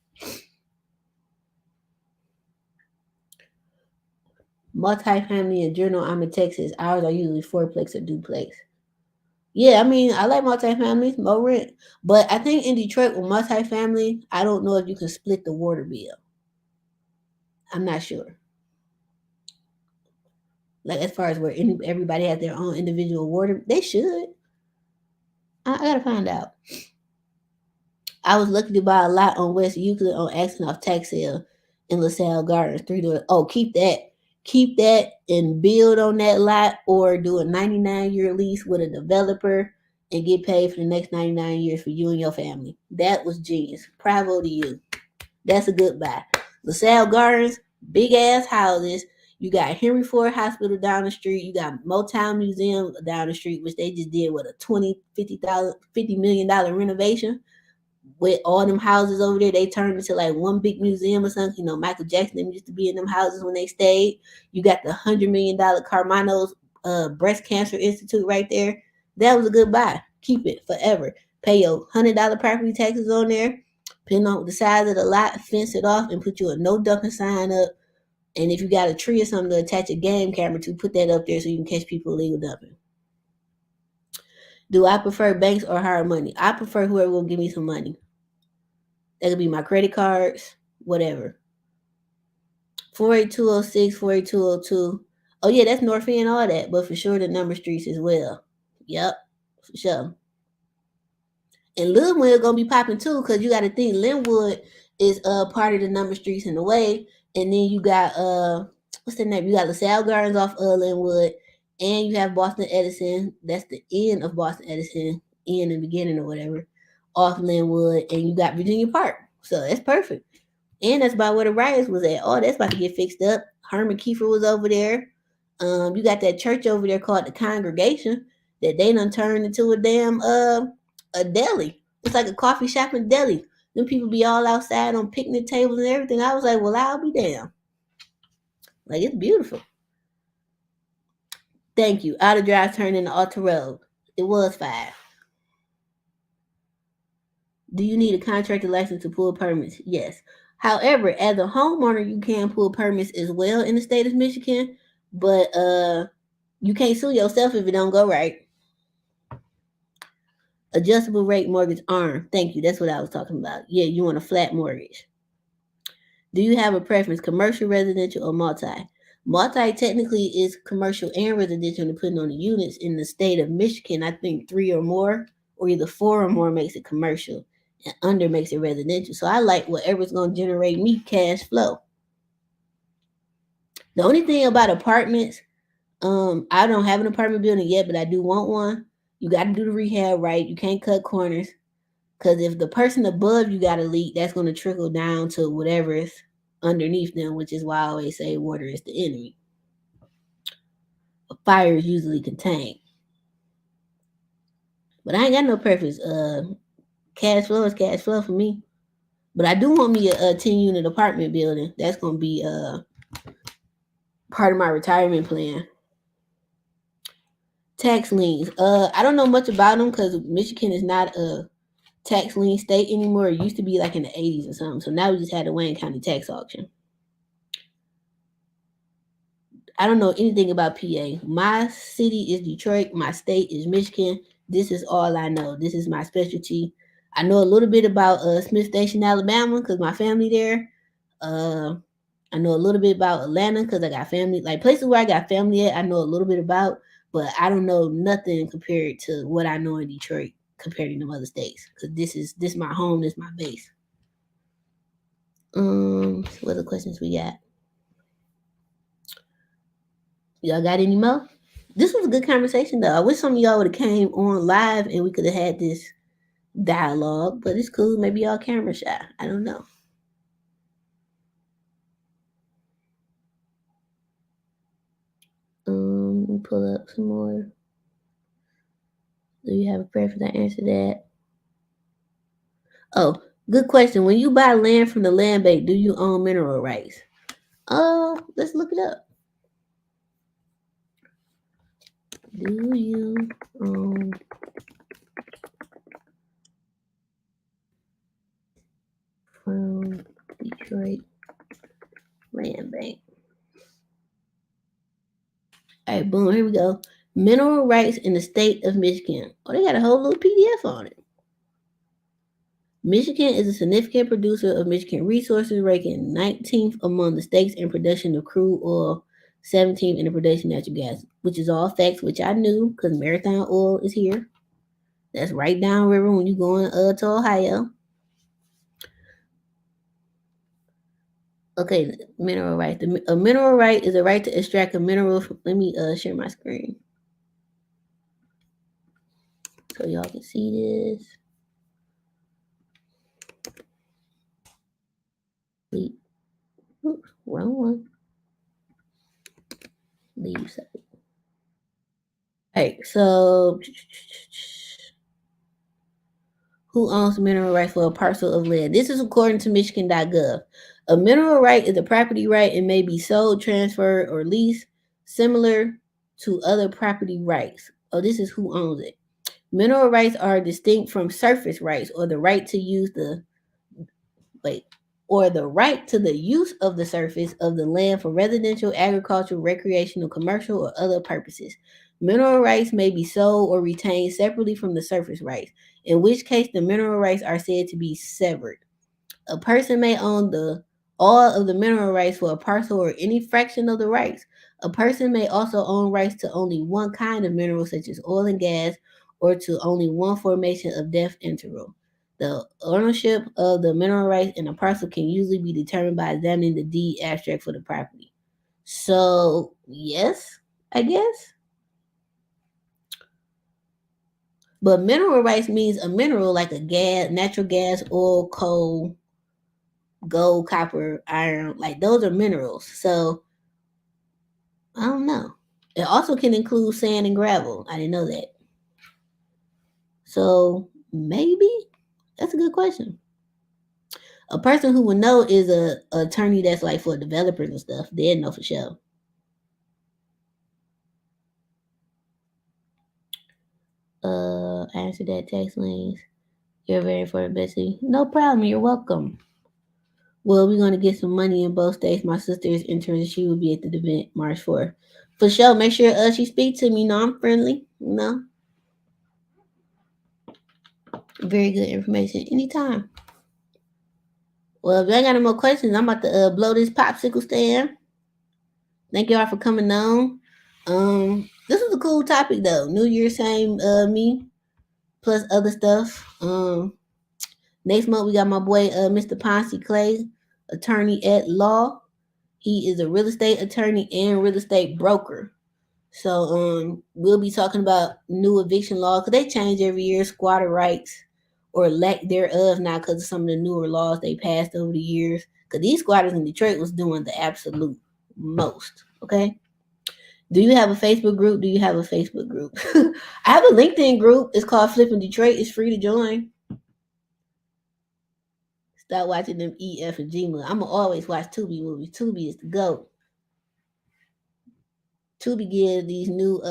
Multifamily in general, I'm in Texas. Ours are usually 4-plex or duplex. Yeah, I mean, I like multifamilies, low rent. But I think in Detroit with multifamily, I don't know if you can split the water bill. I'm not sure. Like as far as where everybody has their own individual water, they should. I gotta find out. I was lucky to buy a lot on West Euclid on accident off tax sale in LaSalle Gardens. 3 doors. Oh, keep that and build on that lot, or do a 99-year lease with a developer and get paid for the next 99 years for you and your family. That was genius. Bravo to you. That's a good buy. LaSalle Gardens, big ass houses. You got Henry Ford Hospital down the street. You got Motown Museum down the street, which they just did with a $50 million renovation. with all them houses over there, they turned into like one big museum or something. Michael Jackson them used to be in them houses when they stayed. You got the $100 million Carmano's Breast Cancer Institute right there. That was a good buy. Keep it forever. Pay your $100 property taxes on there. Depending on the size of the lot, fence it off and put you a no dumping sign up. And if you got a tree or something to attach a game camera to, put that up there so you can catch people illegal dumping. Do I prefer banks or hard money? I prefer whoever will give me some money. That could be my credit cards, whatever. 48206, 48202. Oh yeah, that's North End, all that, but for sure the number streets as well. Yep, for sure. And Linwood gonna be popping too, because you got to think Linwood is part of the number streets in the way, and then you got what's the name? You got LaSalle Gardens off Linwood, and you have Boston Edison. That's the end of Boston Edison, end and beginning or whatever, off Linwood, and you got Virginia Park. So that's perfect. And that's about where the riots was at. Oh, that's about to get fixed up. Herman Kiefer was over there. You got that church over there called the Congregation that they done turned into a damn a deli. It's like a coffee shop and deli. Them people be all outside on picnic tables and everything. I was like, well, I'll be damn. Like, it's beautiful. Thank you. Outer Drive turned into Alta Road. It was 5. Do you need a contractor license to pull permits? Yes. However, as a homeowner, you can pull permits as well in the state of Michigan, but you can't sue yourself if it don't go right. Adjustable rate mortgage ARM. Thank you. That's what I was talking about. Yeah, you want a flat mortgage. Do you have a preference, commercial, residential, or multi? Multi technically is commercial and residential, depending on the units. In the state of Michigan, I think 3 or more, or either 4 or more makes it commercial, and under makes it residential. So I like whatever's going to generate me cash flow. The only thing about apartments, I don't have an apartment building yet, but I do want one. You got to do the rehab right. You can't cut corners. Because if the person above you got a leak, that's going to trickle down to whatever is underneath them, which is why I always say water is the enemy. A fire is usually contained. But I ain't got no preference. Cash flow is cash flow for me. But I do want me a 10-unit apartment building. That's going to be part of my retirement plan. Tax liens. I don't know much about them because Michigan is not a tax lien state anymore. It used to be like in the 80s or something. So now we just had the Wayne County tax auction. I don't know anything about PA. My city is Detroit. My state is Michigan. This is all I know. This is my specialty. I know a little bit about Smith Station, Alabama, because my family there. I know a little bit about Atlanta because I got family, like places where I got family at. I know a little bit about, but I don't know nothing compared to what I know in Detroit compared to them other states. Because this my home. This my base. What other questions we got? Y'all got any more? This was a good conversation though. I wish some of y'all would have came on live and we could have had this dialogue, but it's cool. Maybe y'all camera shy. I don't know. Let me pull up some more. Do you have a preference? I answer that. Oh, good question. When you buy land from the land bank, do you own mineral rights? Let's look it up. Do you own from Detroit Land Bank? All right, boom, here we go. Mineral rights in the state of Michigan. Oh, they got a whole little PDF on it. Michigan is a significant producer of Michigan resources, ranking 19th among the states in production of crude oil, 17th in the production of natural gas, which is all facts, which I knew because Marathon Oil is here. That's right downriver when you're going to Ohio. Okay, mineral right. A mineral right is a right to extract a mineral from. Let me share my screen so y'all can see this. Oops, wrong one. Leave site. All right, so Who owns mineral rights for a parcel of land? This is according to Michigan.gov. A mineral right is a property right and may be sold, transferred, or leased, similar to other property rights. Oh, this is who owns it. Mineral rights are distinct from surface rights or the right to use the wait or the right to the use of the surface of the land for residential, agricultural, recreational, commercial, or other purposes. Mineral rights may be sold or retained separately from the surface rights, in which case the mineral rights are said to be severed. A person may own the all of the mineral rights for a parcel or any fraction of the rights. A person may also own rights to only one kind of mineral, such as oil and gas, or to only one formation of depth interval. The ownership of the mineral rights in a parcel can usually be determined by examining the deed abstract for the property. So, yes, I guess. But mineral rights means a mineral like a gas, natural gas, oil, coal, gold, copper, iron, like those are minerals. So I don't know. It also can include sand and gravel. I didn't know that. So maybe that's a good question. A person who would know is a attorney that's like for developers and stuff. They'd know for sure. Answer that text links. You're very important, Bessie. No problem. You're welcome. Well, we're gonna get some money in both states. My sister is entering. She will be at the event March 4th. For sure. Make sure she speak to me. You know, I'm friendly. You know. Very good information. Anytime. Well, if I got no more questions, I'm about to blow this popsicle stand. Thank y'all for coming on. This is a cool topic though. New Year, same me plus other stuff. Next month we got my boy Mr. Ponce Clay, attorney at law. He is a real estate attorney and real estate broker. So we'll be talking about new eviction law because they change every year, squatter rights or lack thereof now because of some of the newer laws they passed over the years. Because these squatters in Detroit was doing the absolute most. Okay. Do you have a Facebook group? Do you have a Facebook group? I have a LinkedIn group. It's called Flipping Detroit. It's free to join. Start watching them E, F, and G movies. I'm gonna always watch Tubi movies. Tubi is the GOAT. Tubi give these new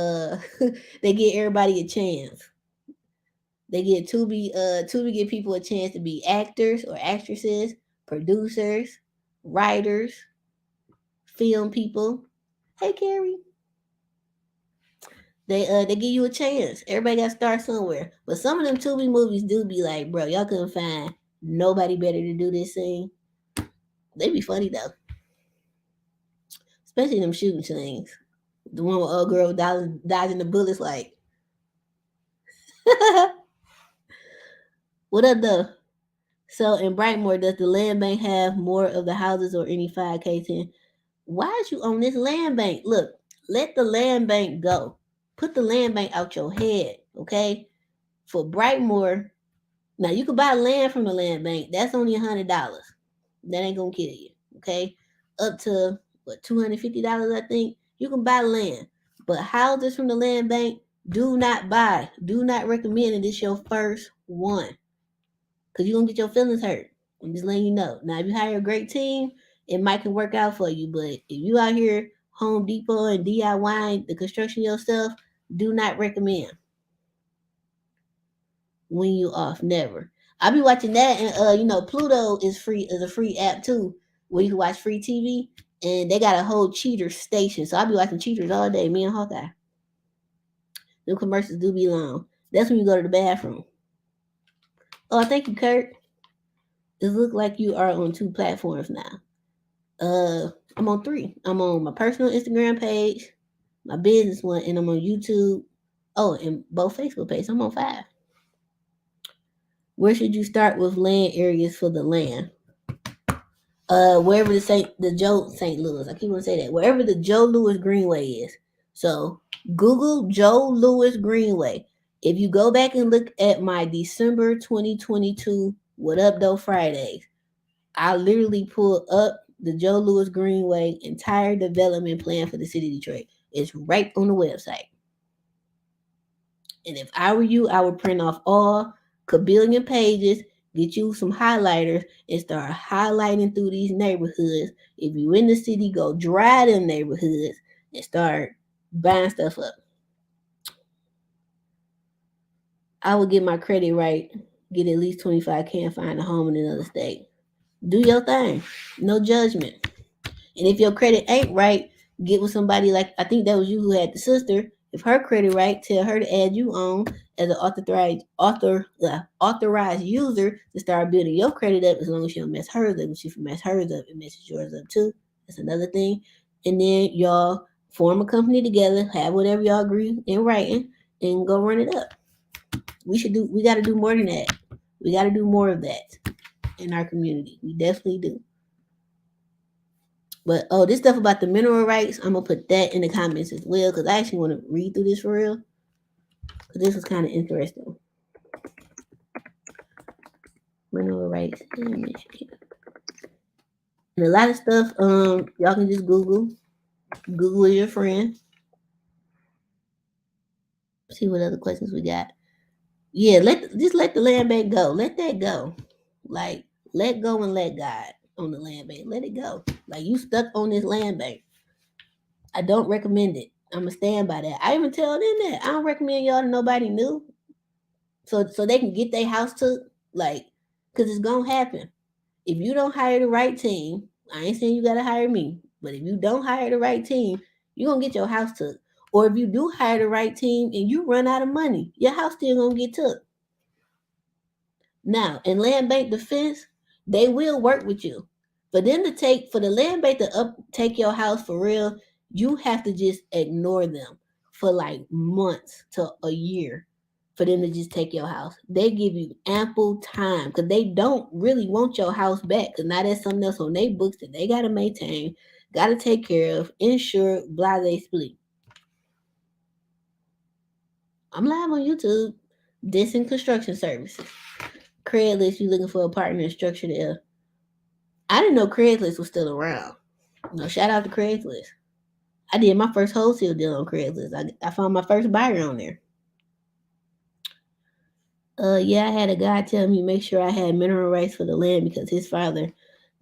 they give everybody a chance. They get Tubi give people a chance to be actors or actresses, producers, writers, film people. Hey Carrie. They give you a chance. Everybody got to start somewhere. But some of them Tubi movies do be like, bro, y'all couldn't find nobody better to do this thing. They be funny though, especially them shooting things. The one with old girl dodging the bullets. Like, what up though? So in Brightmoor, does the land bank have more of the houses or any 5K10? Why is you on this land bank? Look, let the land bank go. Put the land bank out your head, okay? For Brightmoor, now you can buy land from the land bank. That's only $100. That ain't gonna kill you, okay? Up to what $250, I think. You can buy land, but houses from the land bank, do not buy. Do not recommend it. It's your first one, cause you're gonna get your feelings hurt. I'm just letting you know. Now, if you hire a great team, it might can work out for you. But if you out here Home Depot and DIY the construction yourself, do not recommend. When you off, never. I'll be watching that, and Pluto is a free app too, where you can watch free TV, and they got a whole cheater station. So I'll be watching cheaters all day. Me and Hawkeye. The commercials do be long. That's when you go to the bathroom. Oh, thank you, Kurt. It looks like you are on 2 platforms now. I'm on 3. I'm on my personal Instagram page, my business one, and I'm on YouTube. Oh, and both Facebook pages. I'm on 5. Where should you start with land areas for the land? Wherever the Joe St. Louis. I keep want to say that. Wherever the Joe Louis Greenway is. So Google Joe Louis Greenway. If you go back and look at my December 2022 What Up Though Fridays, I literally pulled up the Joe Louis Greenway entire development plan for the city of Detroit. It's right on the website. And if I were you, I would print off all kabillion pages, get you some highlighters, and start highlighting through these neighborhoods. If you in the city, go drive them neighborhoods and start buying stuff up. I would get my credit right, get at least 25K and find a home in another state. Do your thing. No judgment. And if your credit ain't right, get with somebody like I think that was you who had the sister. If her credit right, tell her to add you on as an authorized user to start building your credit up. As long as you don't mess hers up, if she mess hers up, it messes yours up too. That's another thing. And then y'all form a company together, have whatever y'all agree in writing, and go run it up. We got to do more than that. We got to do more of that in our community. We definitely do. But this stuff about the mineral rights, I'm gonna put that in the comments as well because I actually want to read through this for real. Because this was kind of interesting. Mineral rights in Michigan. And a lot of stuff, y'all can just Google. Google is your friend. See what other questions we got. Yeah, let the land bank go. Let that go. Like let go and let God on the land bank. Let it go. Like you stuck on this land bank. I don't recommend it. I'm gonna stand by that. I even tell them that I don't recommend y'all to nobody new, so they can get their house took. Like, cause it's gonna happen if you don't hire the right team. I ain't saying you gotta hire me, but if you don't hire the right team, you gonna get your house took. Or if you do hire the right team and you run out of money, your house still gonna get took. Now, in land bank defense, they will work with you. For them to take for the land bank to take your house for real, you have to just ignore them for like months to a year for them to just take your house. They give you ample time because they don't really want your house back. Because now there's something else on their books that they gotta maintain, gotta take care of, insure, blah they split. I'm live on YouTube. Denson Construction Services. Craigslist, you looking for a partner in structure there. I didn't know Craigslist was still around. Shout out to Craigslist. I did my first wholesale deal on Craigslist. I found my first buyer on there. Yeah, I had a guy tell me make sure I had mineral rights for the land because his father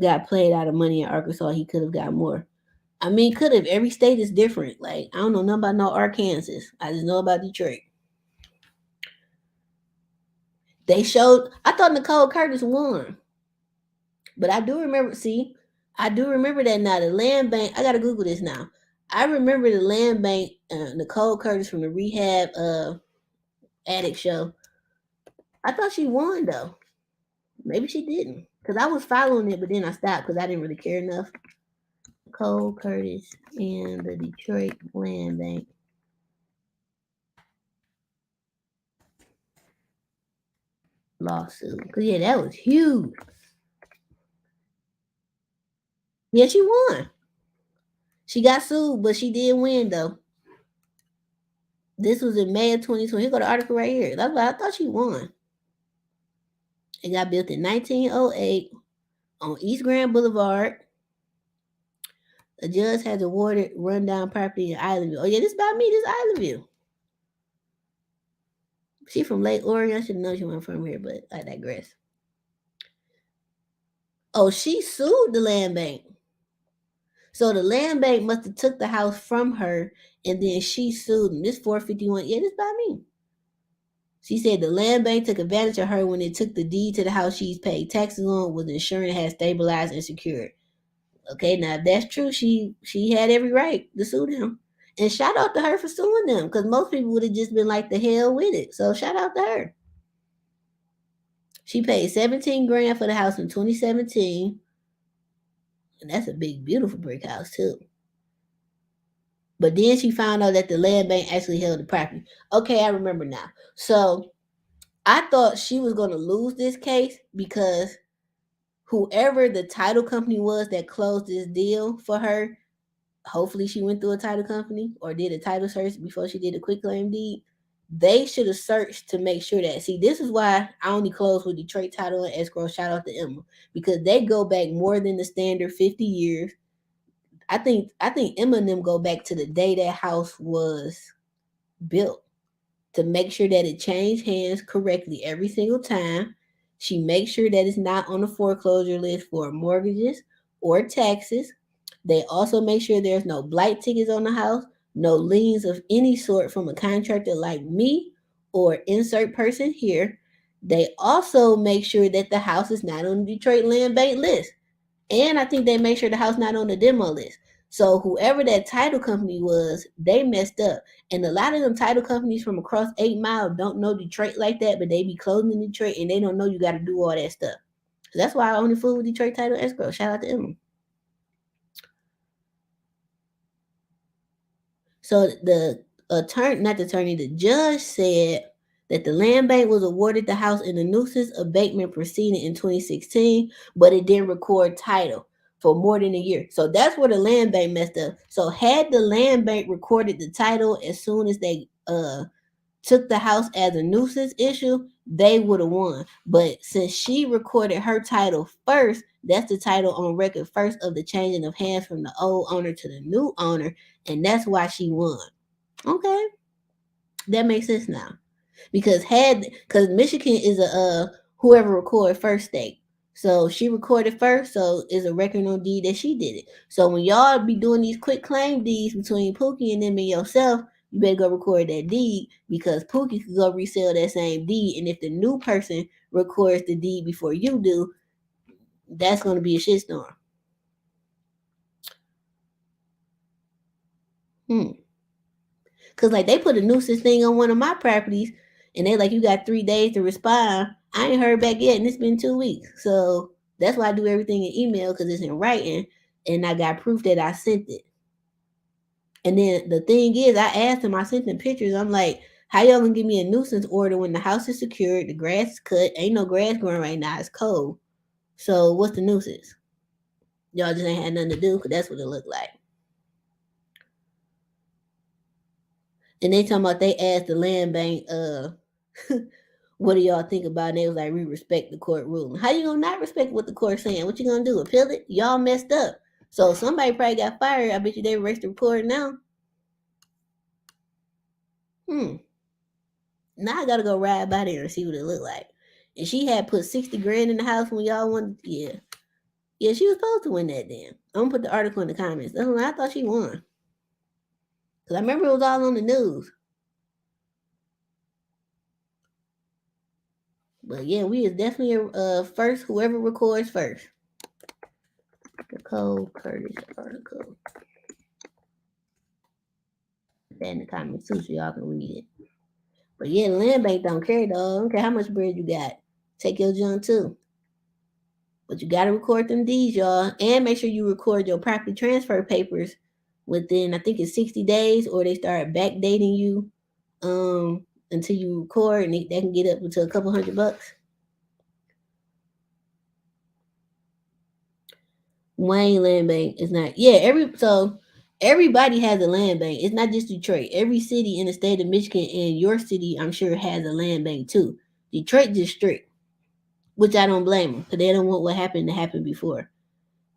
got played out of money in Arkansas. He could have got more. I mean, could have. Every state is different. Like, I don't know nothing about no Arkansas. I just know about Detroit. They showed, I thought Nicole Curtis won. But I do remember, I do remember that now. The land bank, I got to Google this now. I remember the land bank, Nicole Curtis from the Rehab Addict show. I thought she won, though. Maybe she didn't. Because I was following it, but then I stopped because I didn't really care enough. Nicole Curtis and the Detroit Land Bank. Lawsuit. Because, yeah, that was huge. Yeah, she won. She got sued, but she did win, though. This was in May of 2020. Here go the article right here. That's why I thought she won. It got built in 1908 on East Grand Boulevard. A judge has awarded rundown property in Islandview. Oh, yeah, this about me. This Islandview. She from Lake Orion. I should know she wasn't from here, but I digress. Oh, she sued the land bank. So the land bank must have took the house from her, and then she sued them. This 451. Yeah, this by me. She said the land bank took advantage of her when it took the deed to the house she's paid taxes on, was ensuring it had stabilized and secured. Okay, now if that's true, she had every right to sue them. And shout out to her for suing them, because most people would have just been like the hell with it. So shout out to her. She paid 17 grand for the house in 2017. And that's a big, beautiful brick house too. But then she found out that the land bank actually held the property. Okay, I remember now. So I thought she was going to lose this case because whoever the title company was that closed this deal for her, hopefully she went through a title company or did a title search before she did a quick claim deed. They should have searched to make sure that. See, this is why I only close with Detroit Title and Escrow. Shout out to Emma, because they go back more than the standard 50 years. I think Emma and them go back to the day that house was built. to make sure that it changed hands correctly every single time. She makes sure that it's not on the foreclosure list for mortgages or taxes. They also make sure there's no blight tickets on the house, no liens of any sort from a contractor like me or insert person here. They also make sure that the house is not on the Detroit Land Bank list. And I think they make sure the house not on the demo list. So whoever that title company was, they messed up. And a lot of them title companies from across 8 Mile don't know Detroit like that, but they be closing in Detroit and they don't know you got to do all that stuff. So that's why I only fool with Detroit Title Escrow. Shout out to them. So the attorney, not the attorney, the judge said that the land bank was awarded the house in a nuisance abatement proceeding in 2016, but it didn't record title for more than a year. So that's where the land bank messed up. So had the land bank recorded the title as soon as they took the house as a nuisance issue, they would have won. But since she recorded her title first, that's the title on record first of the changing of hands from the old owner to the new owner, and that's why she won. Okay, that makes sense now. Because Michigan is a whoever recorded first state. So she recorded first, so it's a record on deed that she did it. So when y'all be doing these quick claim deeds between Pookie and them and yourself, you better go record that deed because Pookie could go resell that same deed. And if the new person records the deed before you do, that's gonna be a shitstorm. Hmm. Cause like they put a nuisance thing on one of my properties, and they like you got 3 days to respond. I ain't heard back yet, and it's been 2 weeks. So that's why I do everything in email because it's in writing, and I got proof that I sent it. And then the thing is, I asked them, I sent them pictures. I'm like, how y'all gonna give me a nuisance order when the house is secured, the grass is cut, ain't no grass growing right now, it's cold. So what's the nuisance? Y'all just ain't had nothing to do because that's what it looked like. And they talking about they asked the land bank, what do y'all think about it? And they was like, we respect the court ruling. How you gonna not respect what the court's saying? What you gonna do? Appeal it? Y'all messed up. So somebody probably got fired. I bet you they erased the report now. Hmm. Now I gotta go ride by there and see what it looked like. And she had put 60 grand in the house when y'all wanted. Yeah. Yeah, she was supposed to win that then. I'm gonna put the article in the comments. That's when I thought she won. Cause I remember it was all on the news. But yeah, we is definitely first. Whoever records first. The Cole Curtis article. Put that in the comments too, so y'all can read it. But yeah, the land bank don't care though. I don't care how much bread you got. Take your junk too. But you gotta record them deeds, y'all, and make sure you record your property transfer papers within I think it's 60 days, or they start backdating you until you record, and they can get up to a couple $100. Wayne Land Bank is not. Yeah, everybody has a land bank. It's not just Detroit. Every city in the state of Michigan and your city, I'm sure, has a land bank too. Detroit just strict, which I don't blame them because they don't want what happened to happen before.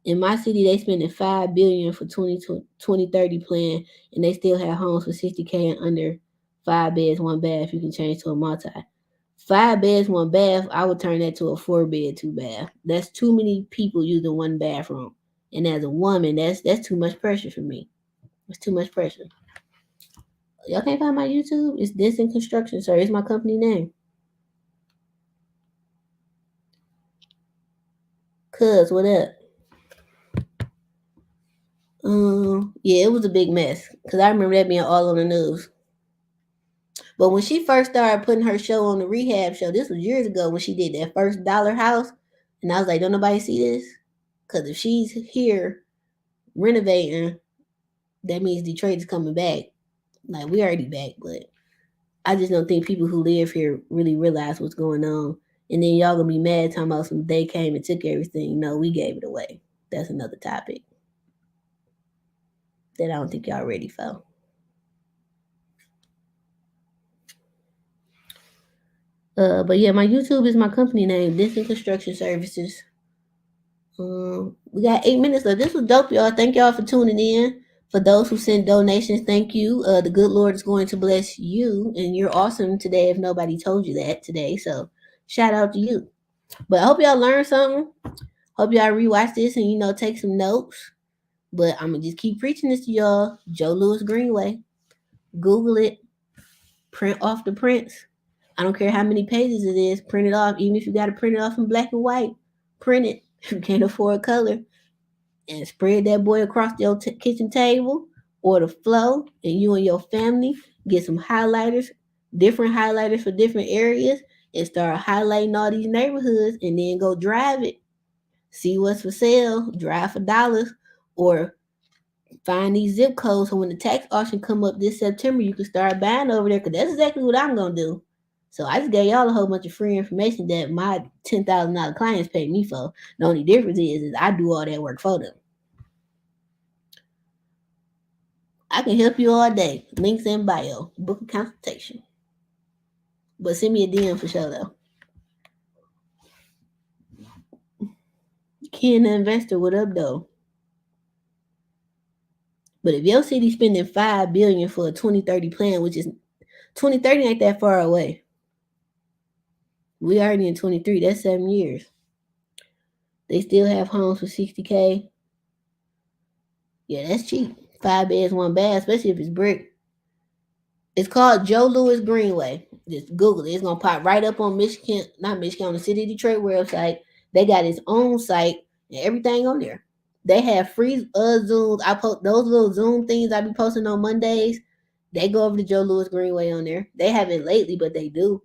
In my city, they spending $5 billion for 2030 plan, and they still have homes for $60K and under, 5 beds, 1 bath. You can change to a multi. 5 beds, 1 bath. I would turn that to a 4 bed, 2 bath. That's too many people using one bathroom, and as a woman, that's too much pressure for me. It's too much pressure. Y'all can't find my YouTube. It's Denson Construction, sir. It's my company name. Cuz, what up? Yeah, it was a big mess because I remember that being all on the news. But when she first started putting her show on the rehab show, this was years ago when she did that first dollar house, and I was like, don't nobody see this? Because if she's here renovating, that means Detroit is coming back. Like we already back, but I just don't think people who live here really realize what's going on. And then y'all gonna be mad talking about some they came and took everything. No, we gave it away. That's another topic that I don't think y'all ready for. But yeah, my YouTube is my company name, Denson Construction Services. We got 8 minutes left. This was dope, y'all. Thank y'all for tuning in. For those who sent donations, thank you. The good Lord is going to bless you, and you're awesome today if nobody told you that today. So shout out to you. But I hope y'all learned something. Hope y'all rewatch this and take some notes. But I'm gonna just keep preaching this to y'all. Joe Louis Greenway. Google it. Print off the prints. I don't care how many pages it is. Print it off. Even if you got to print it off in black and white, print it. If you can't afford color, and spread that boy across your kitchen table or the floor, and you and your family get some highlighters, different highlighters for different areas, and start highlighting all these neighborhoods, and then go drive it. See what's for sale, drive for dollars, or find these zip codes so when the tax auction come up this September, you can start buying over there, because that's exactly what I'm going to do. So I just gave y'all a whole bunch of free information that my $10,000 clients pay me for. The only difference is I do all that work for them. I can help you all day. Links in bio. Book a consultation. But send me a DM for sure though. Ken the investor, what up though? But if your city spending $5 billion for a 2030 plan, which is 2030 ain't that far away. We already in 23. That's 7 years. They still have homes for $60K. Yeah, that's cheap. 5 beds, 1 bath, especially if it's brick. It's called Joe Louis Greenway. Just Google it. It's gonna pop right up on Michigan, not Michigan, on the City of Detroit website. They got its own site and everything on there. They have free Zooms. I post those little Zoom things I be posting on Mondays. They go over to Joe Louis Greenway on there. They haven't lately, but they do.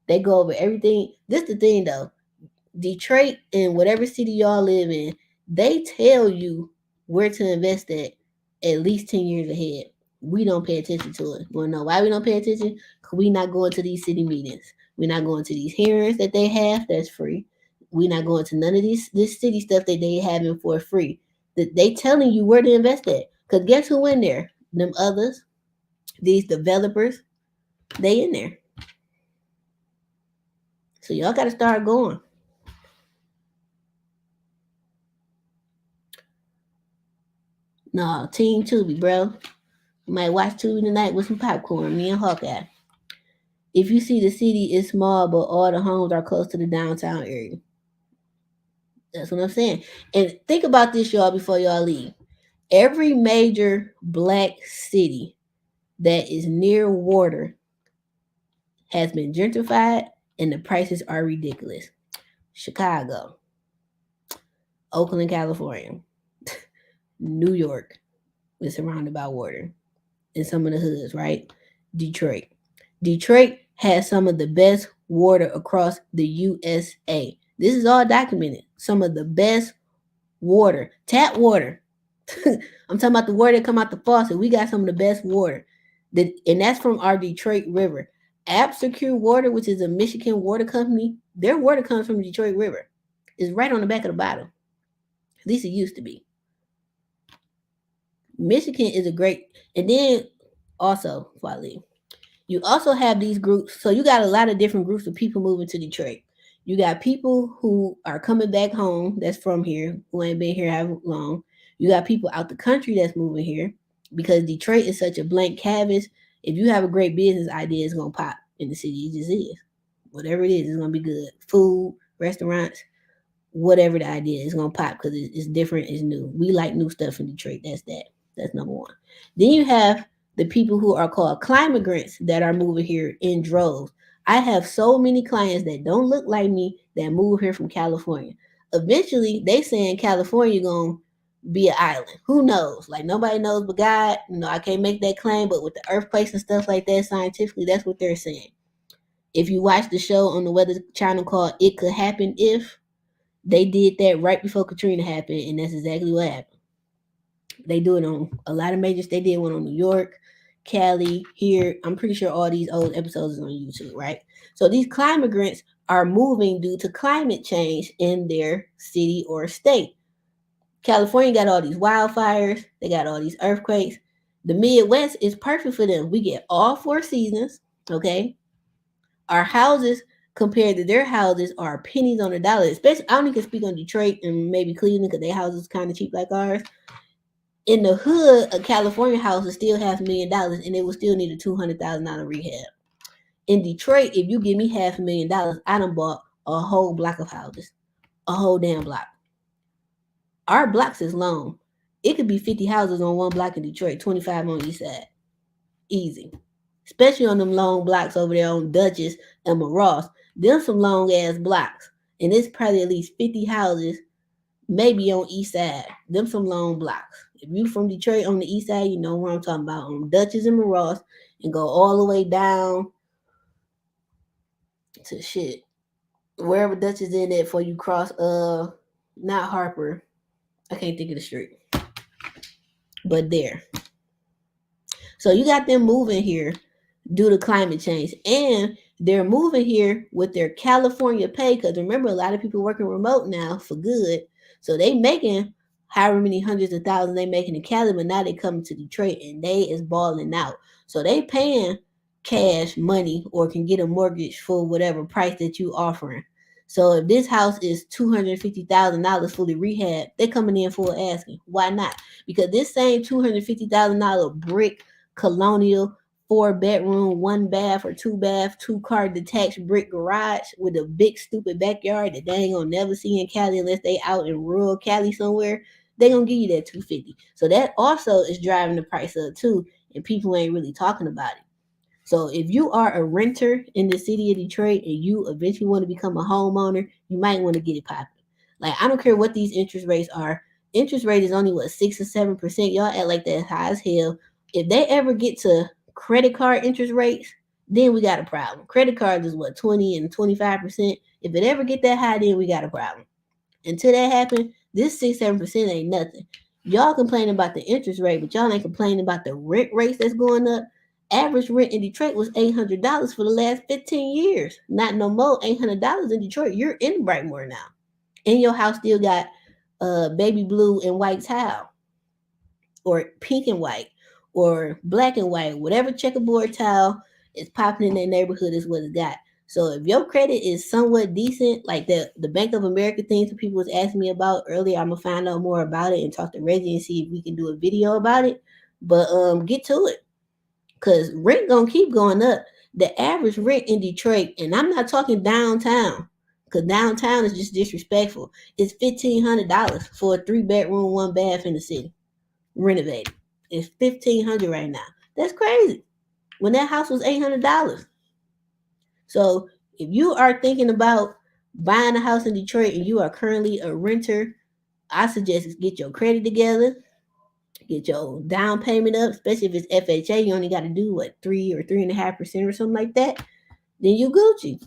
They go over everything. This the thing though. Detroit and whatever city y'all live in, they tell you where to invest at least 10 years ahead. We don't pay attention to it. You want to know why we don't pay attention? Because we not going to these city meetings. We're not going to these hearings that they have that's free. We're not going to none of this city stuff that they having for free. That they telling you where to invest at. Because guess who in there? Them others, these developers, they in there. So y'all got to start going. No, Team Tubi, bro. You might watch Tubi tonight with some popcorn, me and Hawkeye. If you see the city is small, but all the homes are close to the downtown area. That's what I'm saying. And think about this, y'all, before y'all leave. Every major black city that is near water has been gentrified and the prices are ridiculous. Chicago, Oakland, California, New York is surrounded by water in some of the hoods, right? Detroit. Detroit has some of the best water across the USA. This is all documented. Some of the best water, tap water. I'm talking about the water that come out the faucet. We got some of the best water, and that's from our Detroit River. AppSecure Water, which is a Michigan water company, their water comes from the Detroit River. It's right on the back of the bottle. At least it used to be. Michigan is a great, and then also, before I leave, you also have these groups. So you got a lot of different groups of people moving to Detroit. You got people who are coming back home that's from here, who ain't been here how long. You got people out the country that's moving here because Detroit is such a blank canvas. If you have a great business idea, it's going to pop in the city. It just is. Whatever it is, it's going to be good. Food, restaurants, whatever the idea is going to pop because it's different, it's new. We like new stuff in Detroit. That's that. That's number one. Then you have the people who are called climagrants that are moving here in droves. I have so many clients that don't look like me that move here from California. Eventually, they saying California gonna be an island. Who knows? Like nobody knows but God. I can't make that claim, but with the earthquakes and stuff like that, scientifically, that's what they're saying. If you watch the show on the Weather Channel called It Could Happen If, they did that right before Katrina happened, and that's exactly what happened. They do it on a lot of majors. They did one on New York, Cali, here. I'm pretty sure all these old episodes is on YouTube, right? So these climagrants are moving due to climate change in their city or state. California got all these wildfires. They got all these earthquakes. The Midwest is perfect for them. We get all 4 seasons, okay? Our houses compared to their houses are pennies on the dollar. Especially, I only can speak on Detroit and maybe Cleveland because their houses kind of cheap like ours. In the hood, a California house is still $500,000, and it will still need a $200,000 rehab. In Detroit, if you give me $500,000, I done bought a whole block of houses, a whole damn block. Our blocks is long. It could be 50 houses on one block in Detroit, 25 on each side, easy. Especially on them long blocks over there on Dutchess and Ross. Them some long ass blocks, and it's probably at least 50 houses, maybe on east side. Them some long blocks. If you from Detroit on the east side, you know what I'm talking about. On Dutchess and Ross, and go all the way down to shit wherever Dutchess in it before you cross not Harper. I can't think of the street, but there. So you got them moving here due to climate change, and they're moving here with their California pay, because remember, a lot of people working remote now for good, so they making however many hundreds of thousands they making in Cali, but now they coming to Detroit and they is balling out, so they paying cash money or can get a mortgage for whatever price that you offering. So if this house is $250,000 fully rehab, they're coming in full asking. Why not? Because this same $250,000 brick colonial 4 bedroom, 1 bath or 2 bath, 2 car detached brick garage with a big stupid backyard that they ain't gonna never see in Cali unless they out in rural Cali somewhere, they gonna give you that 250. So that also is driving the price up too, and people ain't really talking about it. So if you are a renter in the city of Detroit and you eventually want to become a homeowner, you might want to get it popping. Like, I don't care what these interest rates are. Interest rate is only what, 6 or 7%. Y'all act like that's high as hell. If they ever get to credit card interest rates, then we got a problem. Credit cards is what, 20 and 25%. If it ever get that high, then we got a problem. Until that happen, this 6-7% ain't nothing. Y'all complaining about the interest rate, but y'all ain't complaining about the rent rates that's going up. Average rent in Detroit was $800 for the last 15 years. Not no more. $800 in Detroit. You're in Brightmoor now, and your house still got baby blue and white tile, or pink and white, or black and white. Whatever checkerboard tile is popping in that neighborhood is what it got. So if your credit is somewhat decent, like the Bank of America things that people was asking me about earlier, I'm gonna find out more about it and talk to Reggie and see if we can do a video about it. But get to it, cause rent gonna keep going up. The average rent in Detroit, and I'm not talking downtown, cause downtown is just disrespectful. It's $1,500 for a 3 bedroom, 1 bath in the city, renovated. It's $1,500 right now. That's crazy. When that house was $800. So if you are thinking about buying a house in Detroit and you are currently a renter, I suggest get your credit together, get your down payment up, especially if it's FHA. You only got to do what, 3 or 3.5% or something like that. Then you Gucci,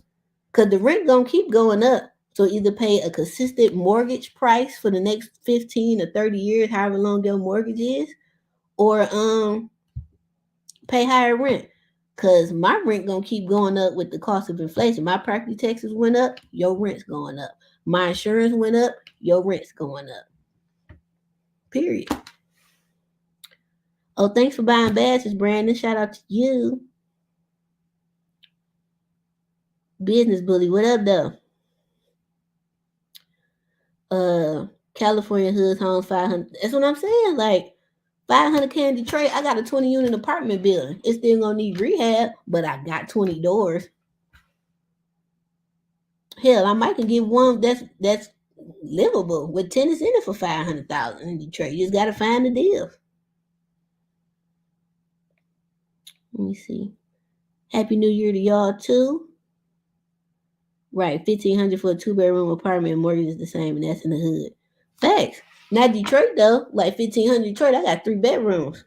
cause the rent gonna keep going up. So either pay a consistent mortgage price for the next 15 or 30 years, however long your mortgage is, or pay higher rent. Cause my rent gonna keep going up with the cost of inflation. My property taxes went up, your rent's going up. My insurance went up, your rent's going up. Period. Oh, thanks for buying badges, Brandon. Shout out to you. Business bully, what up though? California hoods homes 500. That's what I'm saying. Like 500K in Detroit, I got a 20 unit apartment building. It's still gonna need rehab, but I got 20 doors. Hell, I might can get one that's livable with tenants in it for 500,000 in Detroit. You just gotta find the deal. Let me see. Happy New Year to y'all too. Right, 1,500 for a 2 bedroom apartment. Mortgage is the same, and that's in the hood. Facts. Not Detroit though. Like 1,500 Detroit, I got 3 bedrooms.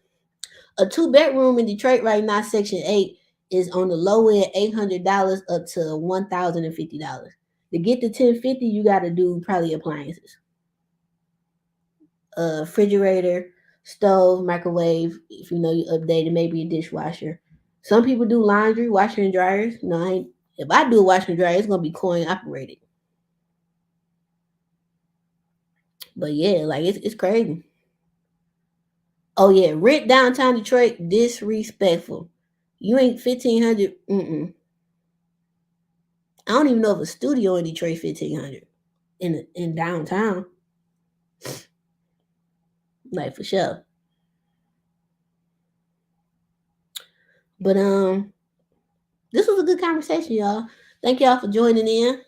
A 2 bedroom in Detroit right now, Section 8, is on the low end $800 up to $1,050. To get to 1050, you got to do probably appliances, refrigerator, stove, microwave. If you know you updated, maybe a dishwasher. Some people do laundry, washer and dryers. No, I ain't. If I do a washer and dryer, it's gonna be coin operated. But yeah, like it's crazy. Oh yeah, rent downtown Detroit disrespectful. You ain't 1,500. I don't even know if a studio in Detroit 1,500 in downtown, like for sure. But this was a good conversation, y'all. Thank y'all for joining in.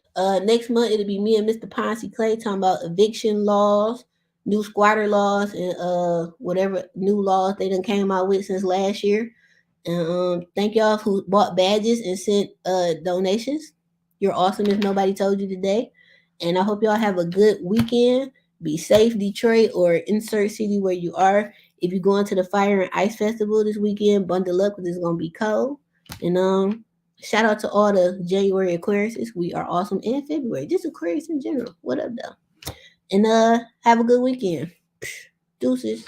Next month it'll be me and Mr. Ponce Clay talking about eviction laws, new squatter laws, and whatever new laws they done came out with since last year. And thank y'all who bought badges and sent donations. You're awesome if nobody told you today. And I hope y'all have a good weekend. Be safe, Detroit, or insert city where you are. If you're going to the Fire and Ice Festival this weekend, bundle up because it's gonna be cold. And shout out to all the January Aquariuses. We are awesome. And February, just Aquarius in general. What up, though? And have a good weekend. Deuces.